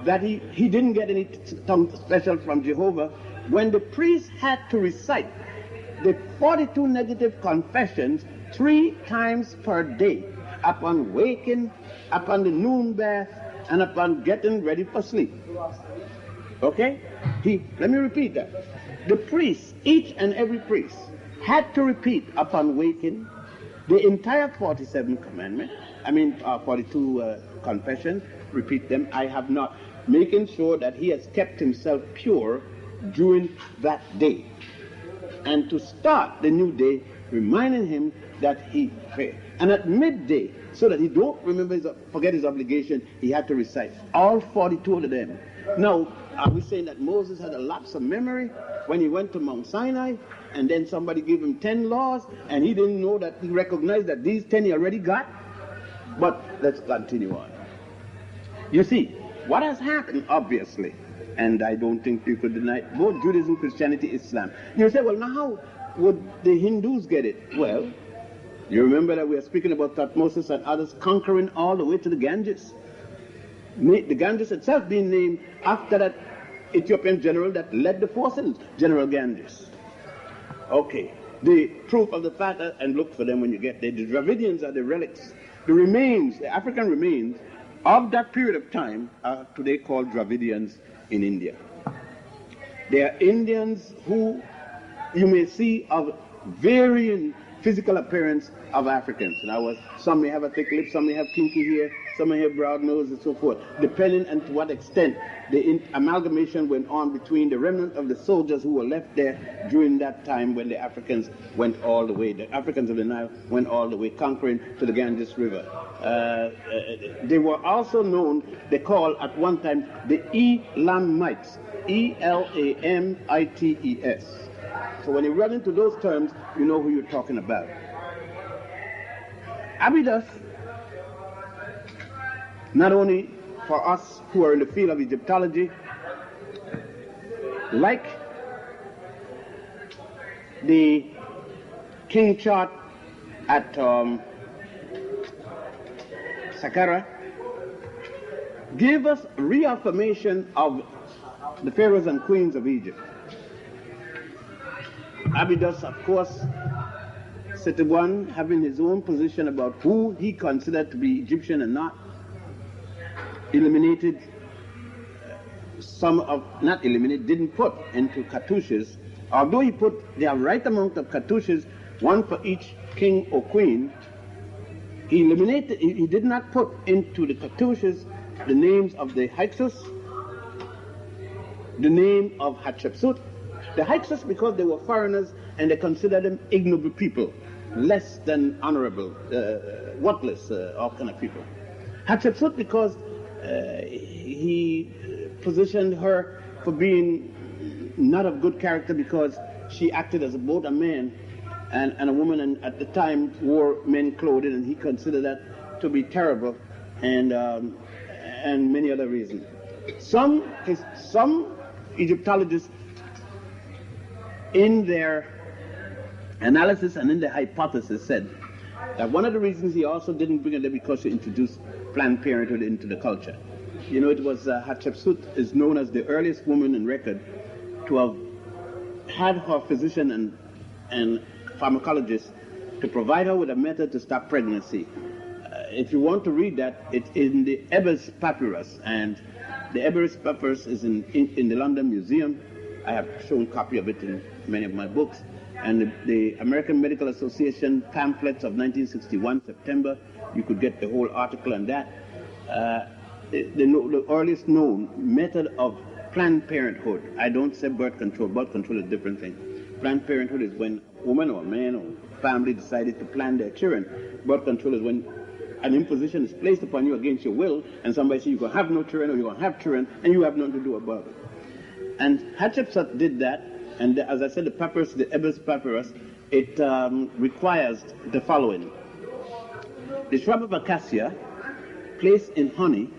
that he didn't get any something special from Jehovah when the priest had to recite the 42 negative confessions 3 times per day, upon waking, upon the noon bath, and upon getting ready for sleep? Okay? Let me repeat that. The priests, each and every priest, had to repeat upon waking the entire 47 commandments, 42 confessions, repeat them, I have not, making sure that he has kept himself pure during that day. And to start the new day, reminding him that he prayed. And at midday, so that he don't forget his obligation, he had to recite all 42 of them. Now, are we saying that Moses had a lapse of memory when he went to Mount Sinai, and then somebody gave him 10 laws, and he didn't know that he recognized that these 10 he already got? But let's continue on. You see, what has happened, obviously, and I don't think you could deny it, both Judaism, Christianity, Islam. You say, well, now how would the Hindus get it? Well, you remember that we are speaking about Thutmose and others conquering all the way to the Ganges. The Ganges itself being named after that Ethiopian general that led the forces, General Ganges. Okay, the proof of the fact, and look for them when you get there, the Dravidians are the relics, the remains, the African remains of that period of time are today called Dravidians in India. They are Indians who you may see of varying physical appearance of Africans. In other words, some may have a thick lip, some may have kinky hair, some may have broad nose, and so forth, depending on to what extent the amalgamation went on between the remnant of the soldiers who were left there during that time when the Africans went all the way, the Africans of the Nile went all the way, conquering to the Ganges River. They were also known, they called at one time the Elamites, E-L-A-M-I-T-E-S. So when you run into those terms, you know who you're talking about. Abydos, not only for us who are in the field of Egyptology, like the king chart at Saqqara, give us reaffirmation of the pharaohs and queens of Egypt. Abydos, of course, Seti having his own position about who he considered to be Egyptian and not, eliminated didn't put into cartouches, although he put the right amount of cartouches, one for each king or queen. He did not put into the cartouches the names of the Hyksos, the name of Hatshepsut. The Hyksos because they were foreigners and they considered them ignoble people, less than honorable, worthless, all kind of people. Hatshepsut because he positioned her for being not of good character because she acted as both a man and a woman, and at the time wore men clothing, and he considered that to be terrible, and many other reasons. Some Egyptologists, in their analysis and in their hypothesis, said that one of the reasons he also didn't bring it there because she introduced Planned Parenthood into the culture. You know, it was Hatshepsut is known as the earliest woman in record to have had her physician and pharmacologist to provide her with a method to stop pregnancy. If you want to read that, it's in the Ebers Papyrus, and the Ebers Papyrus is in the London Museum. I have shown a copy of it in many of my books. And the American Medical Association pamphlets of 1961, September, you could get the whole article on that. The earliest known method of Planned Parenthood, I don't say birth control is a different thing. Planned Parenthood is when a woman or a man or family decided to plan their children. Birth control is when an imposition is placed upon you against your will, and somebody says you're going to have no children or you're going to have children, and you have nothing to do about it. And Hatshepsut did that, and as I said, the papyrus, the Ebers Papyrus, it requires the following. The shrub of acacia, placed in honey,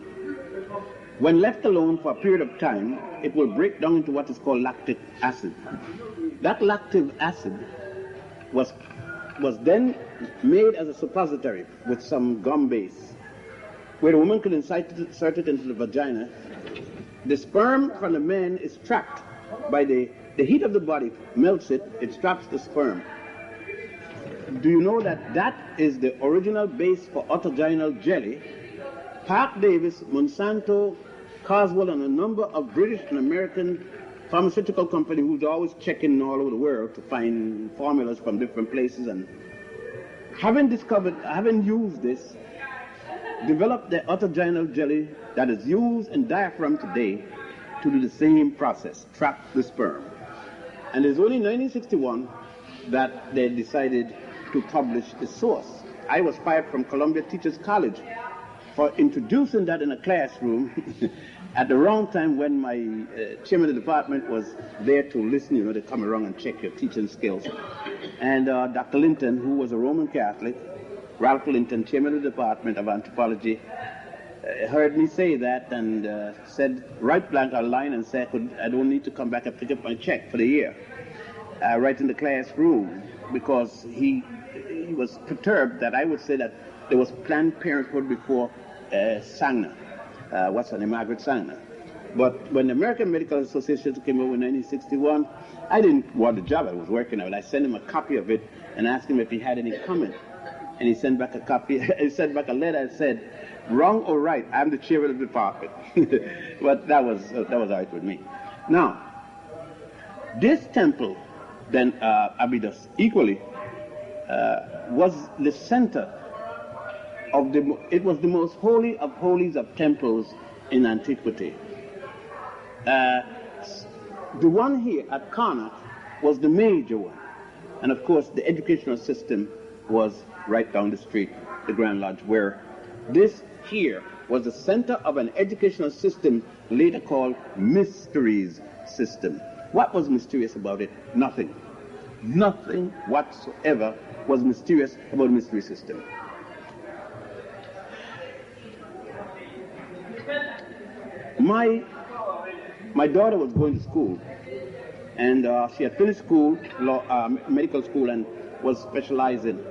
when left alone for a period of time, it will break down into what is called lactic acid. That lactic acid was then made as a suppository with some gum base, where the woman could insert it into the vagina. The sperm from the man is trapped by the heat of the body, melts it, it traps the sperm. Do you know that that is the original base for autogenal jelly? Park Davis, Monsanto, Coswell, and a number of British and American pharmaceutical companies who's always checking all over the world to find formulas from different places, and having used this, developed the autogenal jelly that is used in diaphragm today to do the same process, trap the sperm. And it's only in 1961 that they decided to publish the source. I was fired from Columbia Teachers College for introducing that in a classroom at the wrong time when my chairman of the department was there to listen, you know, to come around and check your teaching skills. And Dr. Linton, who was a Roman Catholic, Ralph Linton, chairman of the department of anthropology, heard me say that and said, write blank a line and say I don't need to come back and pick up my check for the year. Right in the classroom, because he was perturbed that I would say that there was Planned Parenthood before Sagna. What's her name? Margaret Sagna. But when the American Medical Association came over in 1961, I didn't want the job I was working on. I sent him a copy of it and asked him if he had any comment. And he sent back a copy. He sent back a letter and said, wrong or right, I'm the chair of the department. But that was all right with me. Now, this temple, then Abydos equally, was the center of it was the most holy of holies of temples in antiquity. The one here at Karnak was the major one. And of course, the educational system was right down the street, the Grand Lodge, where this here was the center of an educational system later called Mysteries system. What was mysterious about it? Nothing. Nothing whatsoever was mysterious about the mystery system. My daughter was going to school, and she had finished school, medical school, and was specializing.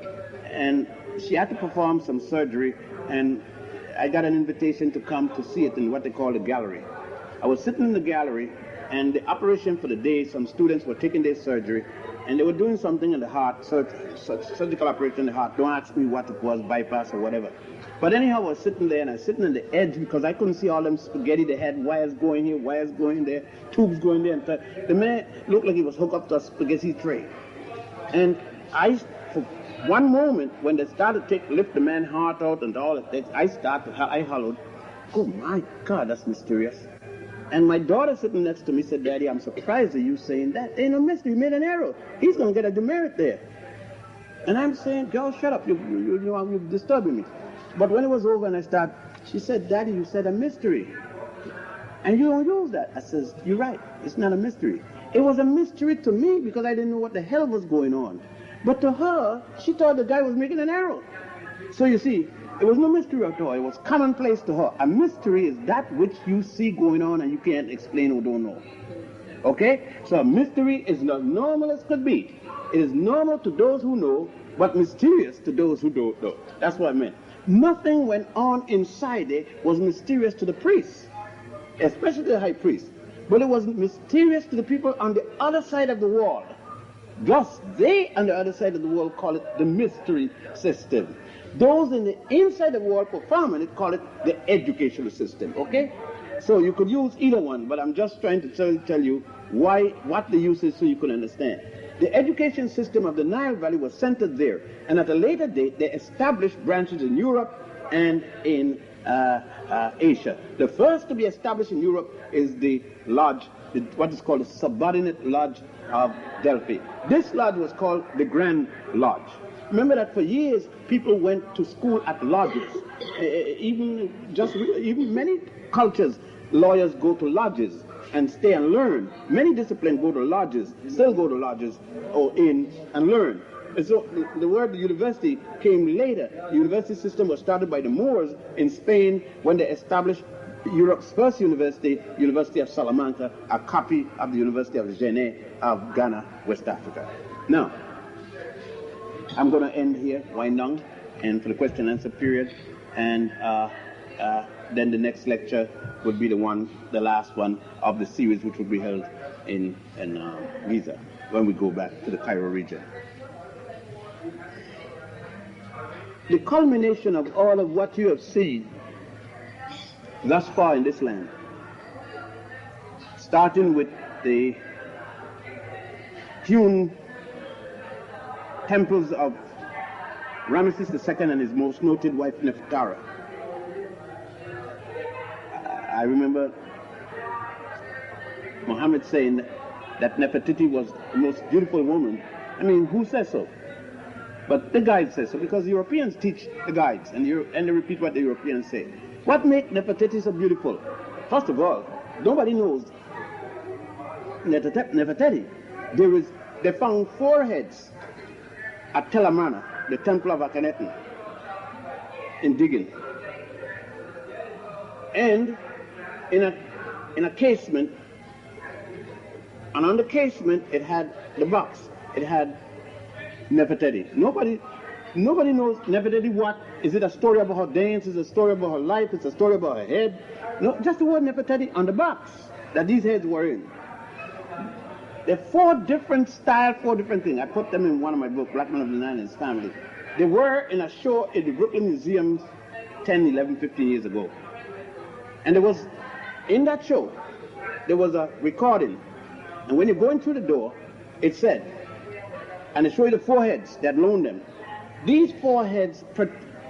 And she had to perform some surgery, and I got an invitation to come to see it in what they call the gallery. I was sitting in the gallery, and the operation for the day, some students were taking their surgery, and they were doing something in the heart, surgical operation in the heart. Don't ask me what it was, bypass or whatever. But anyhow, I was sitting there, and I was sitting on the edge because I couldn't see all them spaghetti. They had wires going here, wires going there, tubes going there. And the man looked like he was hooked up to a spaghetti tray. And for one moment, when they started to lift the man's heart out and all of that, I hollowed, oh my God, that's mysterious. And my daughter sitting next to me said, Daddy, I'm surprised at you saying that. Ain't no mystery, you made an error. He's going to get a demerit there. And I'm saying, girl, shut up, you're disturbing me. But when it was over and she said, Daddy, you said a mystery. And you don't use that. I says, you're right, it's not a mystery. It was a mystery to me because I didn't know what the hell was going on. But to her, she thought the guy was making an error. So you see, it was no mystery at all. It was commonplace to her. A mystery is that which you see going on and you can't explain or don't know. Okay? So a mystery is as normal as could be. It is normal to those who know, but mysterious to those who don't know. That's what I meant. Nothing went on inside it was mysterious to the priests, especially the high priest. But it was mysterious to the people on the other side of the wall. Thus, they on the other side of the wall call it the mystery system. Those in the inside of the wall performing it call it the educational system, okay? So you could use either one, but I'm just trying to tell you what the use is so you can understand. The education system of the Nile Valley was centered there, and at a later date they established branches in Europe and in Asia. The first to be established in Europe is the lodge, what is called the subordinate lodge of Delphi. This lodge was called the Grand Lodge. Remember that for years people went to school at lodges. Even many cultures, lawyers go to lodges and stay and learn. Many disciplines go to lodges, still go to lodges or in and learn. And so the word university came later. The university system was started by the Moors in Spain when they established Europe's first university, University of Salamanca, a copy of the University of Jene of Ghana, West Africa. Now, I'm going to end here, wind down, and for the question and answer period, and then the next lecture would be the last one of the series, which will be held in Giza when we go back to the Cairo region. The culmination of all of what you have seen thus far in this land, starting with the hewn temples of Ramesses II and his most noted wife Nefertari. I remember Muhammad saying that Nefertiti was the most beautiful woman. I mean, who says so? But the guide says so, because Europeans teach the guides, and they repeat what the Europeans say. What makes Nefertiti so beautiful? First of all, nobody knows Nefertiti. They found 4 heads at Tel Amarna, the temple of Akhenaten, in digging. And in a casement, and on the casement it had the box. It had Nefertiti. Nobody knows Nefertiti what. Is it a story about her dance? Is it a story about her life? It's a story about her head? No, just the word Nefertiti on the box that these heads were in. There are 4 different styles, 4 different things. I put them in one of my books, Black Man of the Nile and His Family. They were in a show in the Brooklyn Museum 10, 11, 15 years ago. And in that show, there was a recording. And when you're going through the door, it said, and it showed you the 4 heads that loaned them. These 4 heads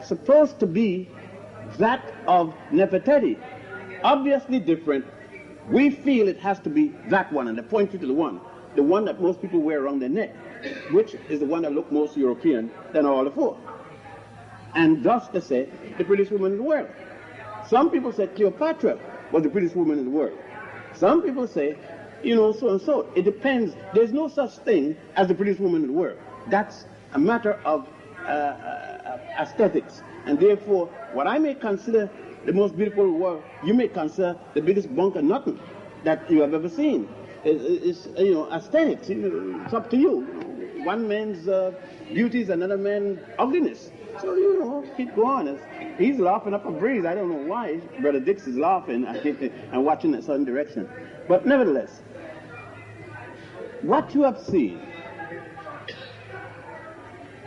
supposed to be that of Nefertiti. Obviously different. We feel it has to be that one, and they point you to the one that most people wear around their neck, which is the one that looks most European than all the 4. And thus they say the prettiest woman in the world. Some people say Cleopatra was the prettiest woman in the world. Some people say, so and so. It depends. There's no such thing as the prettiest woman in the world. That's a matter of aesthetics. And therefore, what I may consider the most beautiful world, you may consider the biggest bunk of nothing that you have ever seen. It's aesthetics. It's up to you. One man's beauty is another man's ugliness. So, keep going. He's laughing up a breeze. I don't know why. Brother Dix is laughing and watching in a certain direction. But nevertheless, what you have seen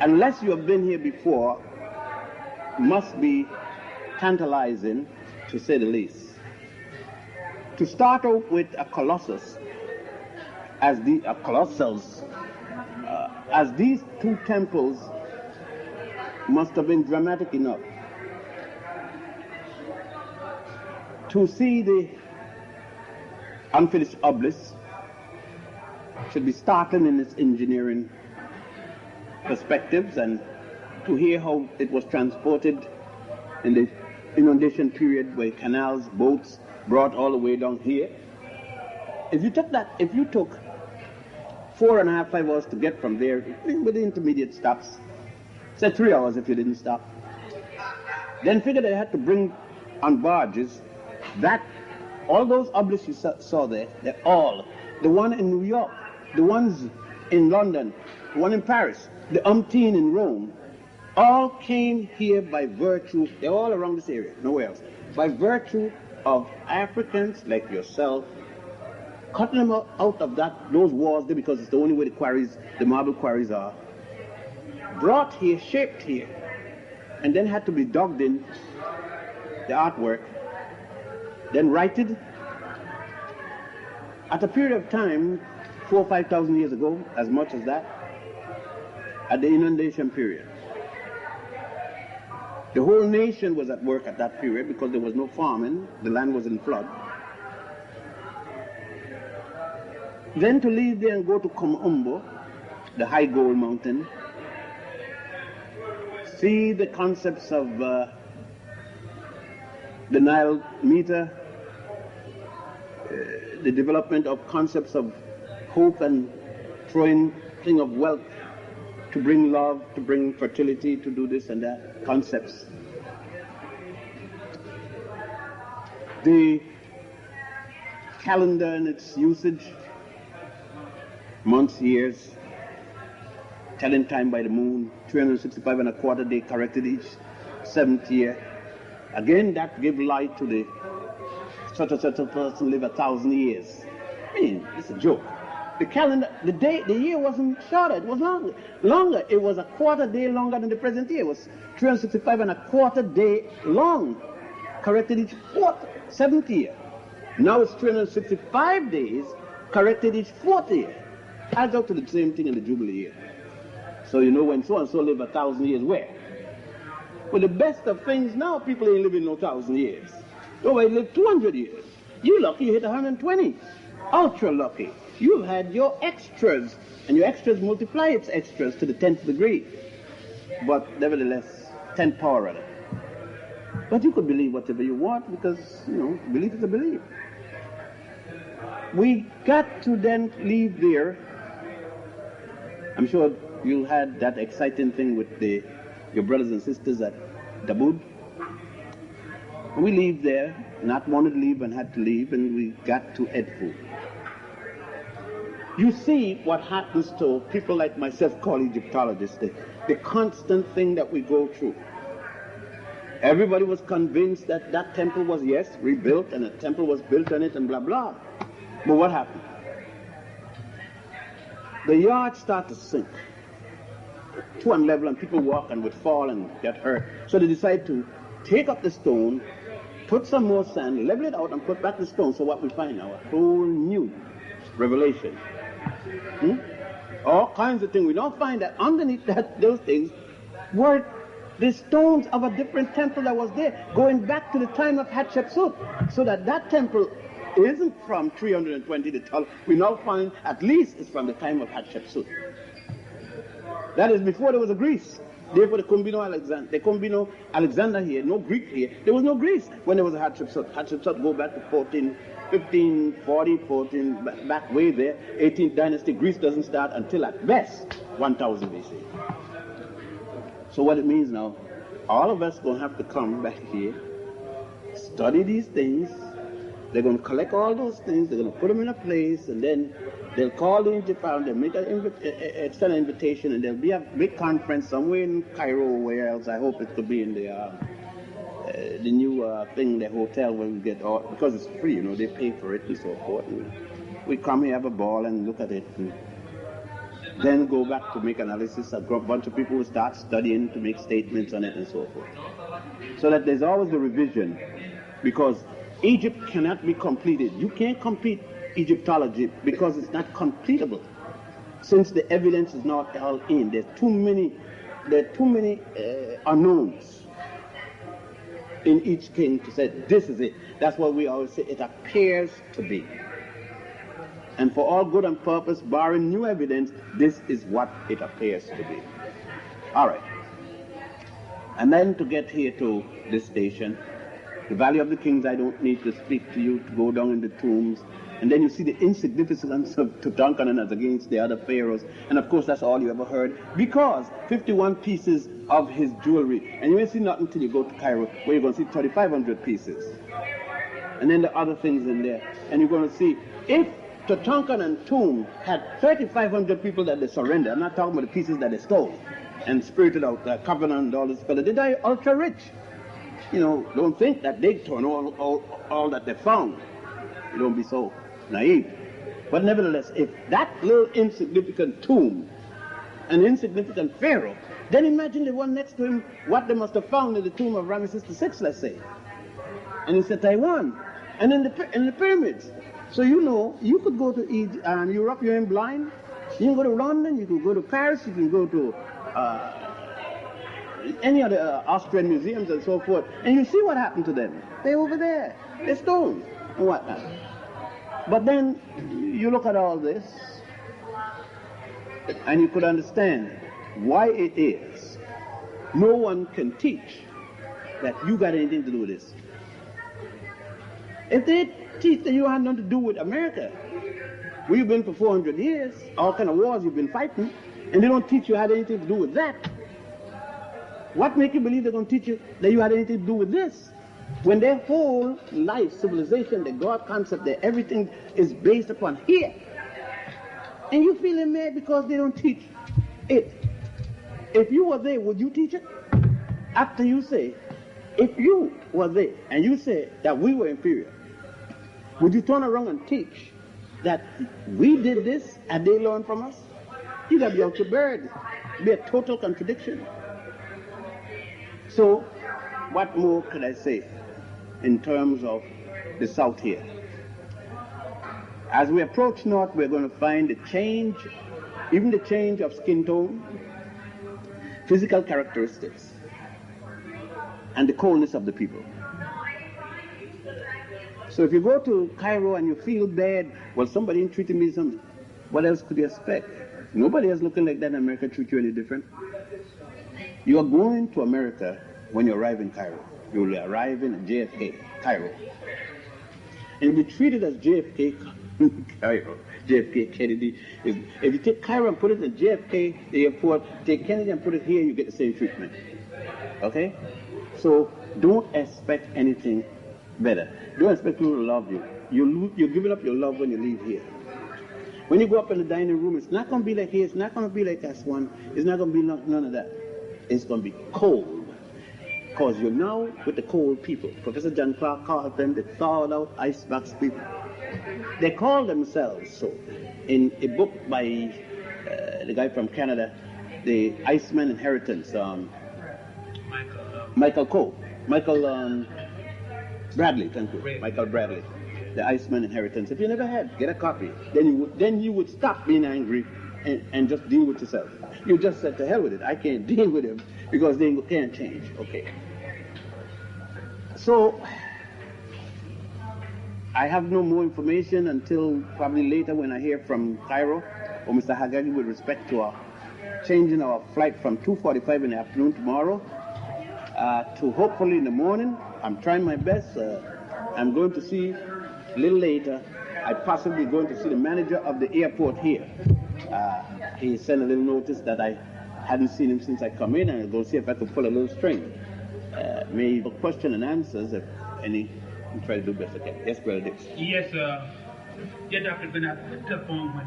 unless you have been here before, must be tantalizing, to say the least. To start out with a colossus, as these two temples must have been dramatic enough to see the unfinished obelisk should be startling in its engineering perspectives, and to hear how it was transported in the inundation period where canals, boats brought all the way down here. If you took 4.5, 5 hours to get from there with the intermediate stops, say 3 hours if you didn't stop, then figure they had to bring on barges that all those obelisks you saw there, they're all, the one in New York, the ones in London, the one in Paris, the umpteen in Rome, all came here by virtue, they're all around this area, nowhere else, by virtue of Africans like yourself, cutting them out of those walls there because it's the only way the quarries, the marble quarries are, brought here, shaped here, and then had to be dug in, the artwork, then righted. At a period of time, 4,000 or 5,000 years ago, as much as that, at the inundation period. The whole nation was at work at that period because there was no farming, the land was in flood. Then to leave there and go to Komombo, the high gold mountain, see the concepts of the Nile meter, the development of concepts of hope and throwing thing of wealth to bring love, to bring fertility, to do this and that, concepts. The calendar and its usage, months, years, telling time by the moon, 365 and a quarter day corrected each 7th year. Again, that gave light to the such and such a person live 1,000 years. I mean, it's a joke. The calendar, the year wasn't shorter, it was longer. It was a quarter day longer than the present year. It was 365 and a quarter day long, corrected each 7th year. Now it's 365 days, corrected each 4th year. Adds up to the same thing in the Jubilee year. So you know when so-and-so live 1,000 years, where? Well, the best of things now, people ain't living no 1,000 years. Nobody live 200 years. You lucky you hit 120. Ultra lucky. You've had your extras, and your extras multiply its extras to the 10th degree. But nevertheless, 10th power rather. But you could believe whatever you want because, belief is a belief. We got to then leave there. I'm sure you had that exciting thing with your brothers and sisters at Dabud. We leave there, not wanted to leave and had to leave, and we got to Edfu. You see what happens to people like myself called Egyptologists, the constant thing that we go through. Everybody was convinced that that temple was, yes, rebuilt, and a temple was built on it, and blah, blah. But what happened? The yards start to sink to one level, and people walk and would fall and get hurt. So they decide to take up the stone, put some more sand, level it out, and put back the stone. So what we find now, a whole new revelation. All kinds of things. We don't find that underneath those things were the stones of a different temple that was there, going back to the time of Hatshepsut. So that temple isn't from 320 to 12. We now find at least it's from the time of Hatshepsut. That is before there was a Greece. Therefore, there couldn't be no Alexander. There couldn't be no Alexander here, no Greek here. There was no Greece when there was a Hatshepsut. Hatshepsut go back to 1540, back way there. 18th dynasty. Greece doesn't start until at best 1000 BC. So what it means now, all of us going to have to come back here, study these things. They're going to collect all those things. They're going to put them in a place, and then they'll call the Egyptian, they'll make extend an invitation, and there'll be a big conference somewhere in Cairo or where else. I hope it could be in the new thing, the hotel where we get all, because it's free, they pay for it and so forth. And we come here, have a ball, and look at it. then go back to make analysis. A bunch of people will start studying to make statements on it and so forth. So that there's always a revision, because Egypt cannot be completed. You can't complete Egyptology because it's not completable, since the evidence is not all in. There are too many unknowns in each king to say this is it. That's why we always say it appears to be. And for all good and purpose, barring new evidence, this is what it appears to be. All right. And then to get here to this station, the Valley of the Kings, I don't need to speak to you, to go down in the tombs. And then you see the insignificance of Tutankhamun as against the other pharaohs. And of course, that's all you ever heard, because 51 pieces of his jewelry. And you ain't see nothing until you go to Cairo, where you're going to see 3,500 pieces. And then the other things in there. And you're going to see, if Tutankhamun's tomb had 3,500 people that they surrendered, I'm not talking about the pieces that they stole and spirited out, the covenant and all this fellow, they die ultra rich. You know, don't think that they turn all that they found. You don't be so naive. But nevertheless, if that little insignificant tomb, an insignificant pharaoh, then imagine the one next to him, what they must have found in the tomb of Ramesses VI, let's say. And it's in Taiwan. And in the pyramids. So you know, you could go to Europe, you're in blind. You can go to London, you can go to Paris, you can go to any of the Austrian museums and so forth, and you see what happened to them. They're over there. They're stones and whatnot. But then you look at all this, and you could understand why it is no one can teach that you got anything to do with this. If they teach that you had nothing to do with America, where you've been for 400 years, all kind of wars you've been fighting, and they don't teach you had anything to do with that, what makes you believe they're going to teach you that you had anything to do with this? When their whole life, civilization, the God concept, that everything is based upon here. And you feeling mad because they don't teach it. If you were there, would you teach it? After you say, if you were there and you say that we were inferior, would you turn around and teach that we did this and they learned from us? You got to be out your bird. Be a total contradiction. So, what more could I say in terms of the South here? As we approach north, we're going to find the change, even the change of skin tone, physical characteristics, and the coldness of the people. So if you go to Cairo and you feel bad, well, somebody ain't treating me something, what else could you expect? Nobody else looking like that in America treat you any different. You are going to America when you arrive in Cairo. You will arrive in JFK, Cairo. And you'll be treated as JFK, Cairo, JFK Kennedy. If you take Cairo and put it in JFK, the airport, take Kennedy and put it here, you get the same treatment. Okay? So don't expect anything better. Don't expect people to love you. You're giving up your love when you leave here. When you go up in the dining room, it's not going to be like here. It's not going to be like S1. It's not going to be none of that. It's going to be cold. Because you're now with the cold people. Professor John Clark called them the thawed out icebox people. They call themselves so. In a book by the guy from Canada, The Iceman Inheritance, Michael Bradley, thank you. Michael Bradley. The Iceman Inheritance. If you never had, get a copy. Then you would stop being angry and just deal with yourself. You just said, to hell with it. I can't deal with him because they can't change. Okay. So, I have no more information until probably later when I hear from Cairo or Mr. Hagagi with respect to changing our flight from 2:45 in the afternoon tomorrow to hopefully in the morning. I'm trying my best. I'm going to see a little later. I'm possibly going to see the manager of the airport here. He sent a little notice that I hadn't seen him since I come in, and I'll go see if I can pull a little string. Maybe question and answers, if any, and try to do best I can. Yes, Brother Dix. Yes, Dr. Ben, I picked up on when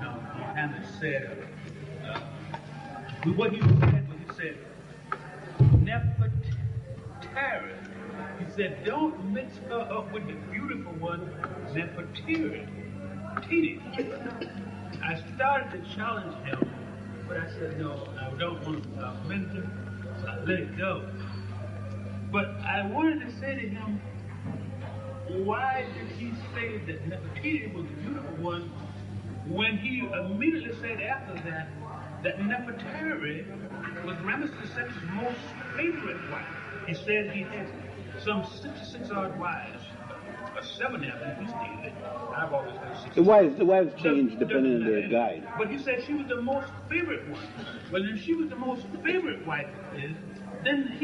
Hannah said, what he said, Nefertari. He said, don't mix her up with the beautiful one, Nefertari. I started to challenge him But I said, no, I don't want to mentor, so I let it go. But I wanted to say to him, why did he say that Nefertiti was the beautiful one when he immediately said after that that Nefertari was Ramesses II's most favorite wife? He said he had some 66 odd wives, or 70 I think he stated. I've always heard 66. The wives change depending on their guide. But he said she was the most favorite one. Well, if she was the most favorite wife of his, then at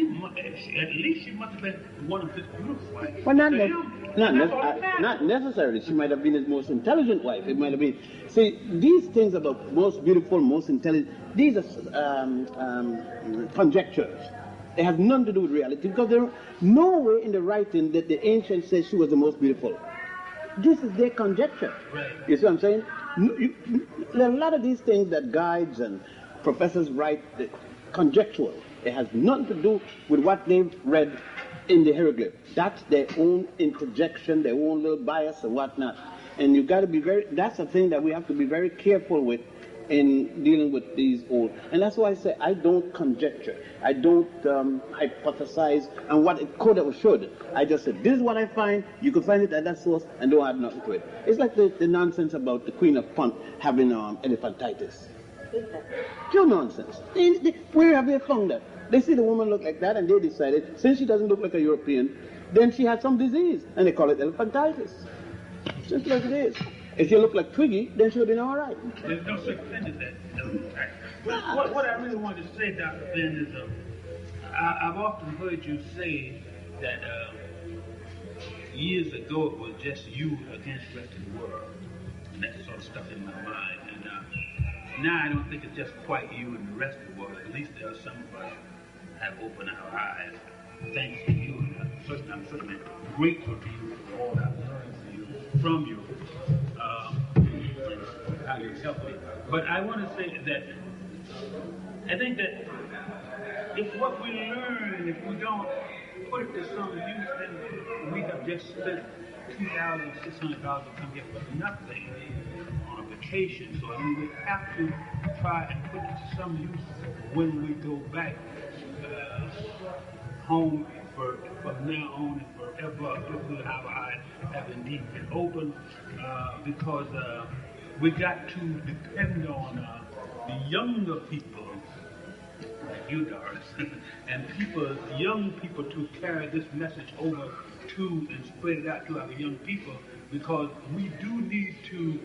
least she must have been one of his beautiful wives. Well, not necessarily. She might have been his most intelligent wife. It might have been. See, these things about most beautiful, most intelligent, these are conjectures. They have nothing to do with reality because there is no way in the writing that the ancients said she was the most beautiful. This is their conjecture. Right. You see what I'm saying? A lot of these things that guides and professors write, conjectural. It has nothing to do with what they've read in the hieroglyph. That's their own interjection, their own little bias and whatnot. And you got to be that's a thing that we have to be very careful with in dealing with these old. And that's why I say I don't conjecture. I don't hypothesize on what it could or should. I just said, this is what I find. You can find it at that source and don't add nothing to it. It's like the nonsense about the Queen of Punt having elephantitis. Pure nonsense. Where have they found that? They see the woman look like that and they decided, since she doesn't look like a European, then she had some disease and they call it elephantitis. Simple as it is. If you look like Twiggy, then she'll be all right. There's no such thing as that. What I really wanted to say, Dr. Ben, is I've often heard you say that years ago it was just you against the rest of the world. And that sort of stuck in my mind. And now I don't think it's just quite you and the rest of the world. At least there are some of us have opened our eyes. Thanks to you. And I'm certainly grateful to you for all I've learned from you. How you help me. But I want to say that I think that if what we learn, if we don't put it to some use, then we have just spent $2,600 to come here for nothing on a vacation. So I mean, we have to try and put it to some use when we go back home from now on and forever. If our eyes have indeed been open, because we got to depend on the younger people, like you, Doris, and young people to carry this message over to and spread it out to our young people, because we do need to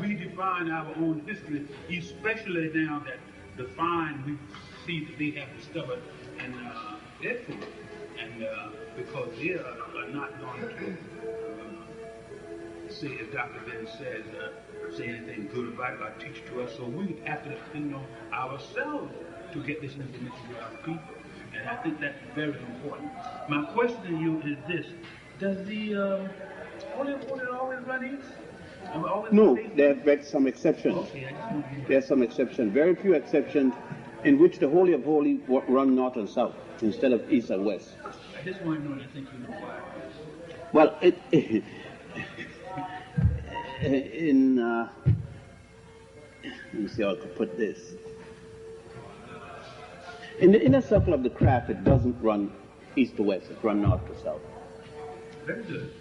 redefine our own history, especially now that the find we see that they have discovered in their food, and because they are not going to say, as Dr. Ben says, say anything good about it or teach it to us. So we have to depend on ourselves to get this information to our people. And I think that's very important. My question to you is this: does the Holy of Holies always run east? No, there have been some exceptions. Okay, There's some exceptions, very few exceptions, in which the Holy of Holies run north and south instead of east and west. I just want to know, and I think you know why. Well, let me see how I could put this. In the inner circle of the craft, it doesn't run east to west, it runs north to south. Very good.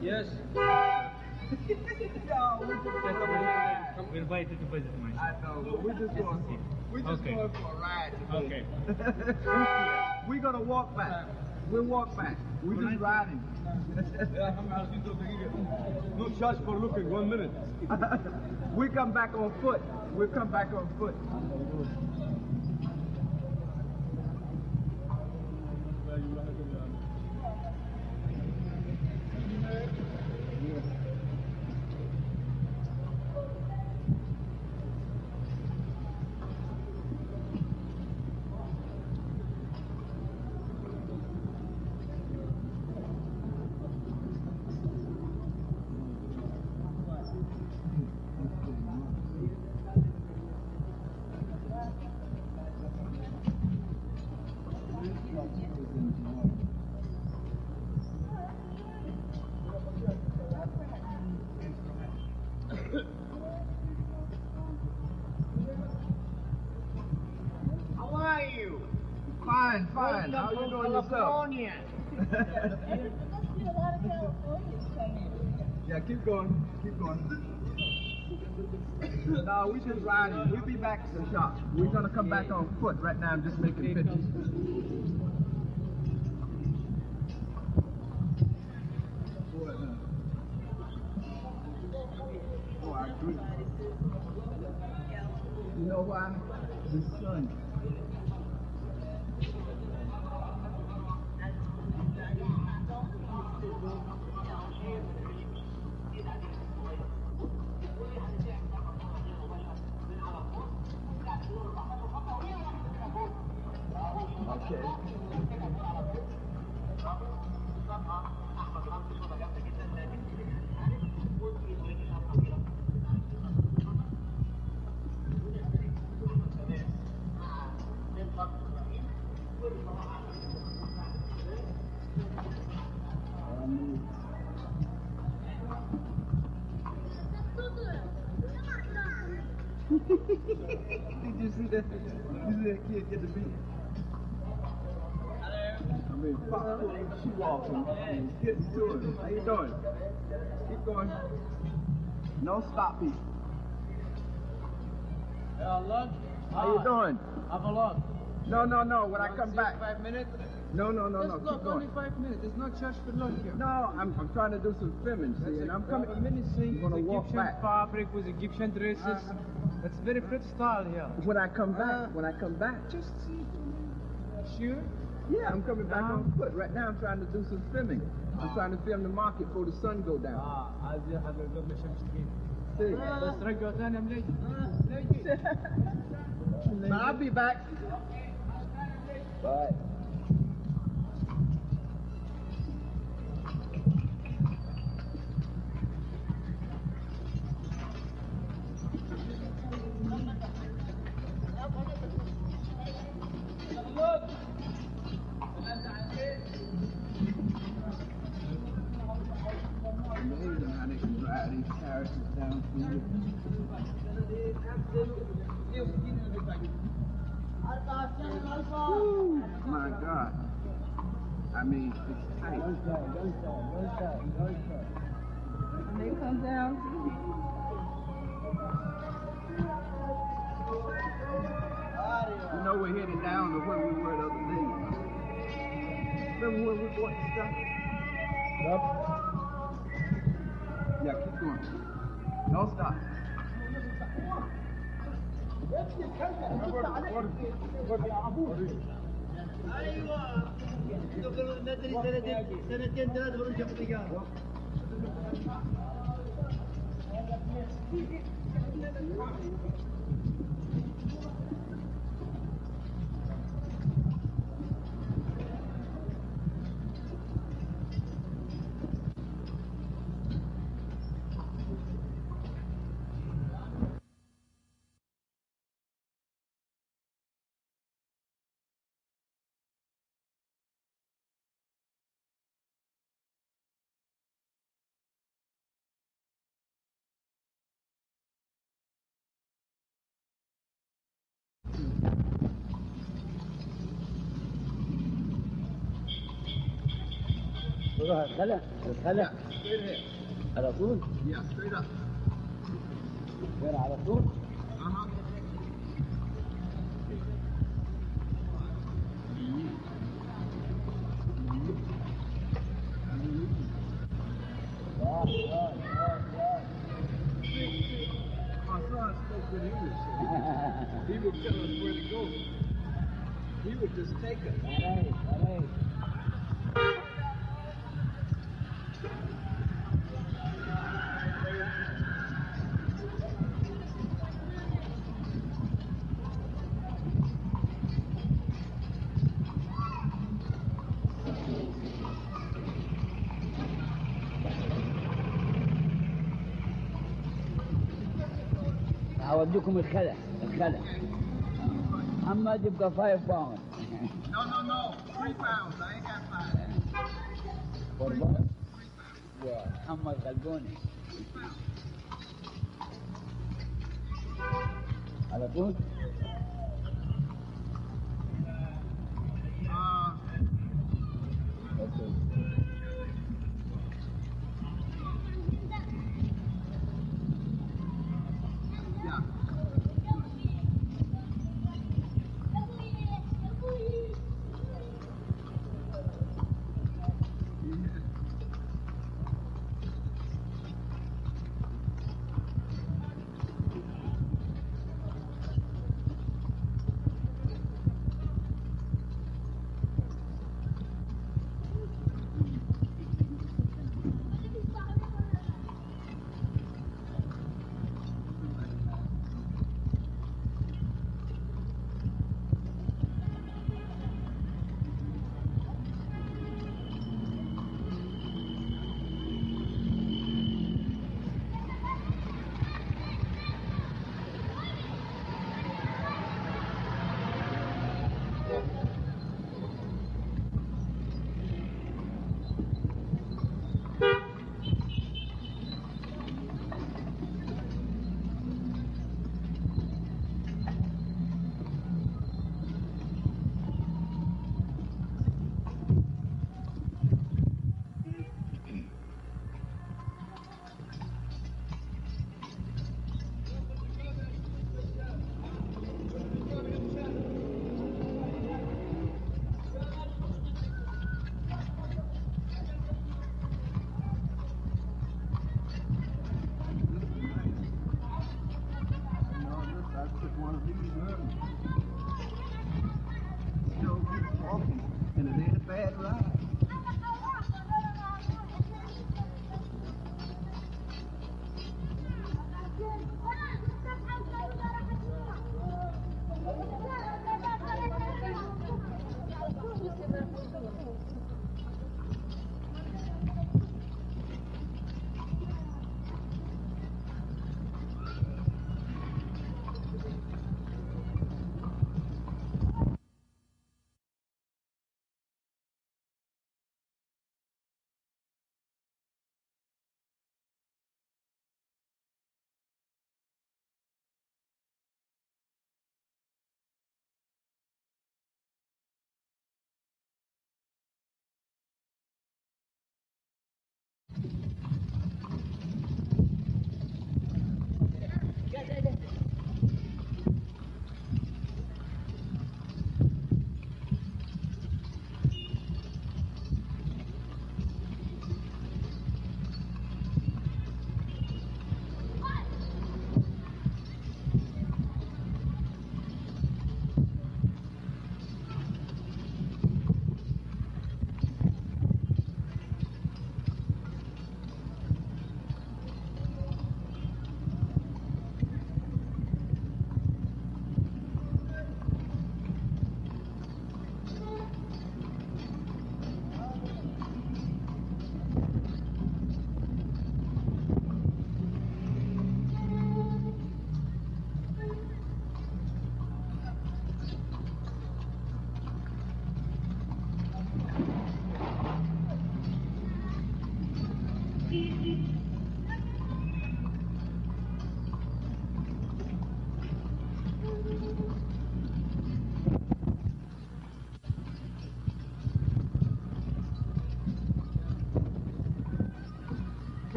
Yes. We're invited to visit my shop. I know, we're just going Okay. for a ride today. Okay. We're gonna walk back. We'll walk back. We're just riding. No charge for looking, 1 minute. We come back on foot. We'll come back on foot. How are you? Fine, fine. How you doing yourself? California. Yeah, keep going. Keep going. No, we just riding. We'll be back to the shop. We're gonna come back on foot. Right now I'm just making pictures. Oh, I agree. You know why? The sun. Okay. Did you see that? You see that kid get the beat? I mean, pop she walking. Getting to it. How you doing? Keep going. No stopping. lunch? How you doing? Have a lunch. No, no, no. When I come back. 5 minutes? No, no, no, no. Just Keep look, going. only 5 minutes. There's no charge for lunch here. No, I'm trying to do some filming, see, and I'm coming. Menacing. I'm gonna walk Egyptian back. fabric with Egyptian dresses. It's very pretty style here. When I come back, Just see. Sure? yeah, I'm coming back on foot. Right now, I'm trying to do some filming. I'm trying to film the market before the sun go down. عايز حضرتك مشمس See, بس رجعوا ثاني مليجي. but I'll be back. Bye. Amazing how they can drive these characters down through Woo, my God. I mean, it's tight. And they come down. You know we're headed down to where we were the other day. Remember when we bought the stuff? Yep. Yeah, keep going. Don't stop. ايوه ندري سنتين ثلاثه ونرجع بالطياره. روح الخلا الخلا Straight ahead. على طول Yeah, straight up. غير على طول Uh-huh. My son spoke good English. He would tell us where to go. He would just take us. عليك عليك أوديكم الخلا الخلا محمد يبقى 5 باوند No. 3 pounds. I ain't got 5. ومحمد غلبوني على طول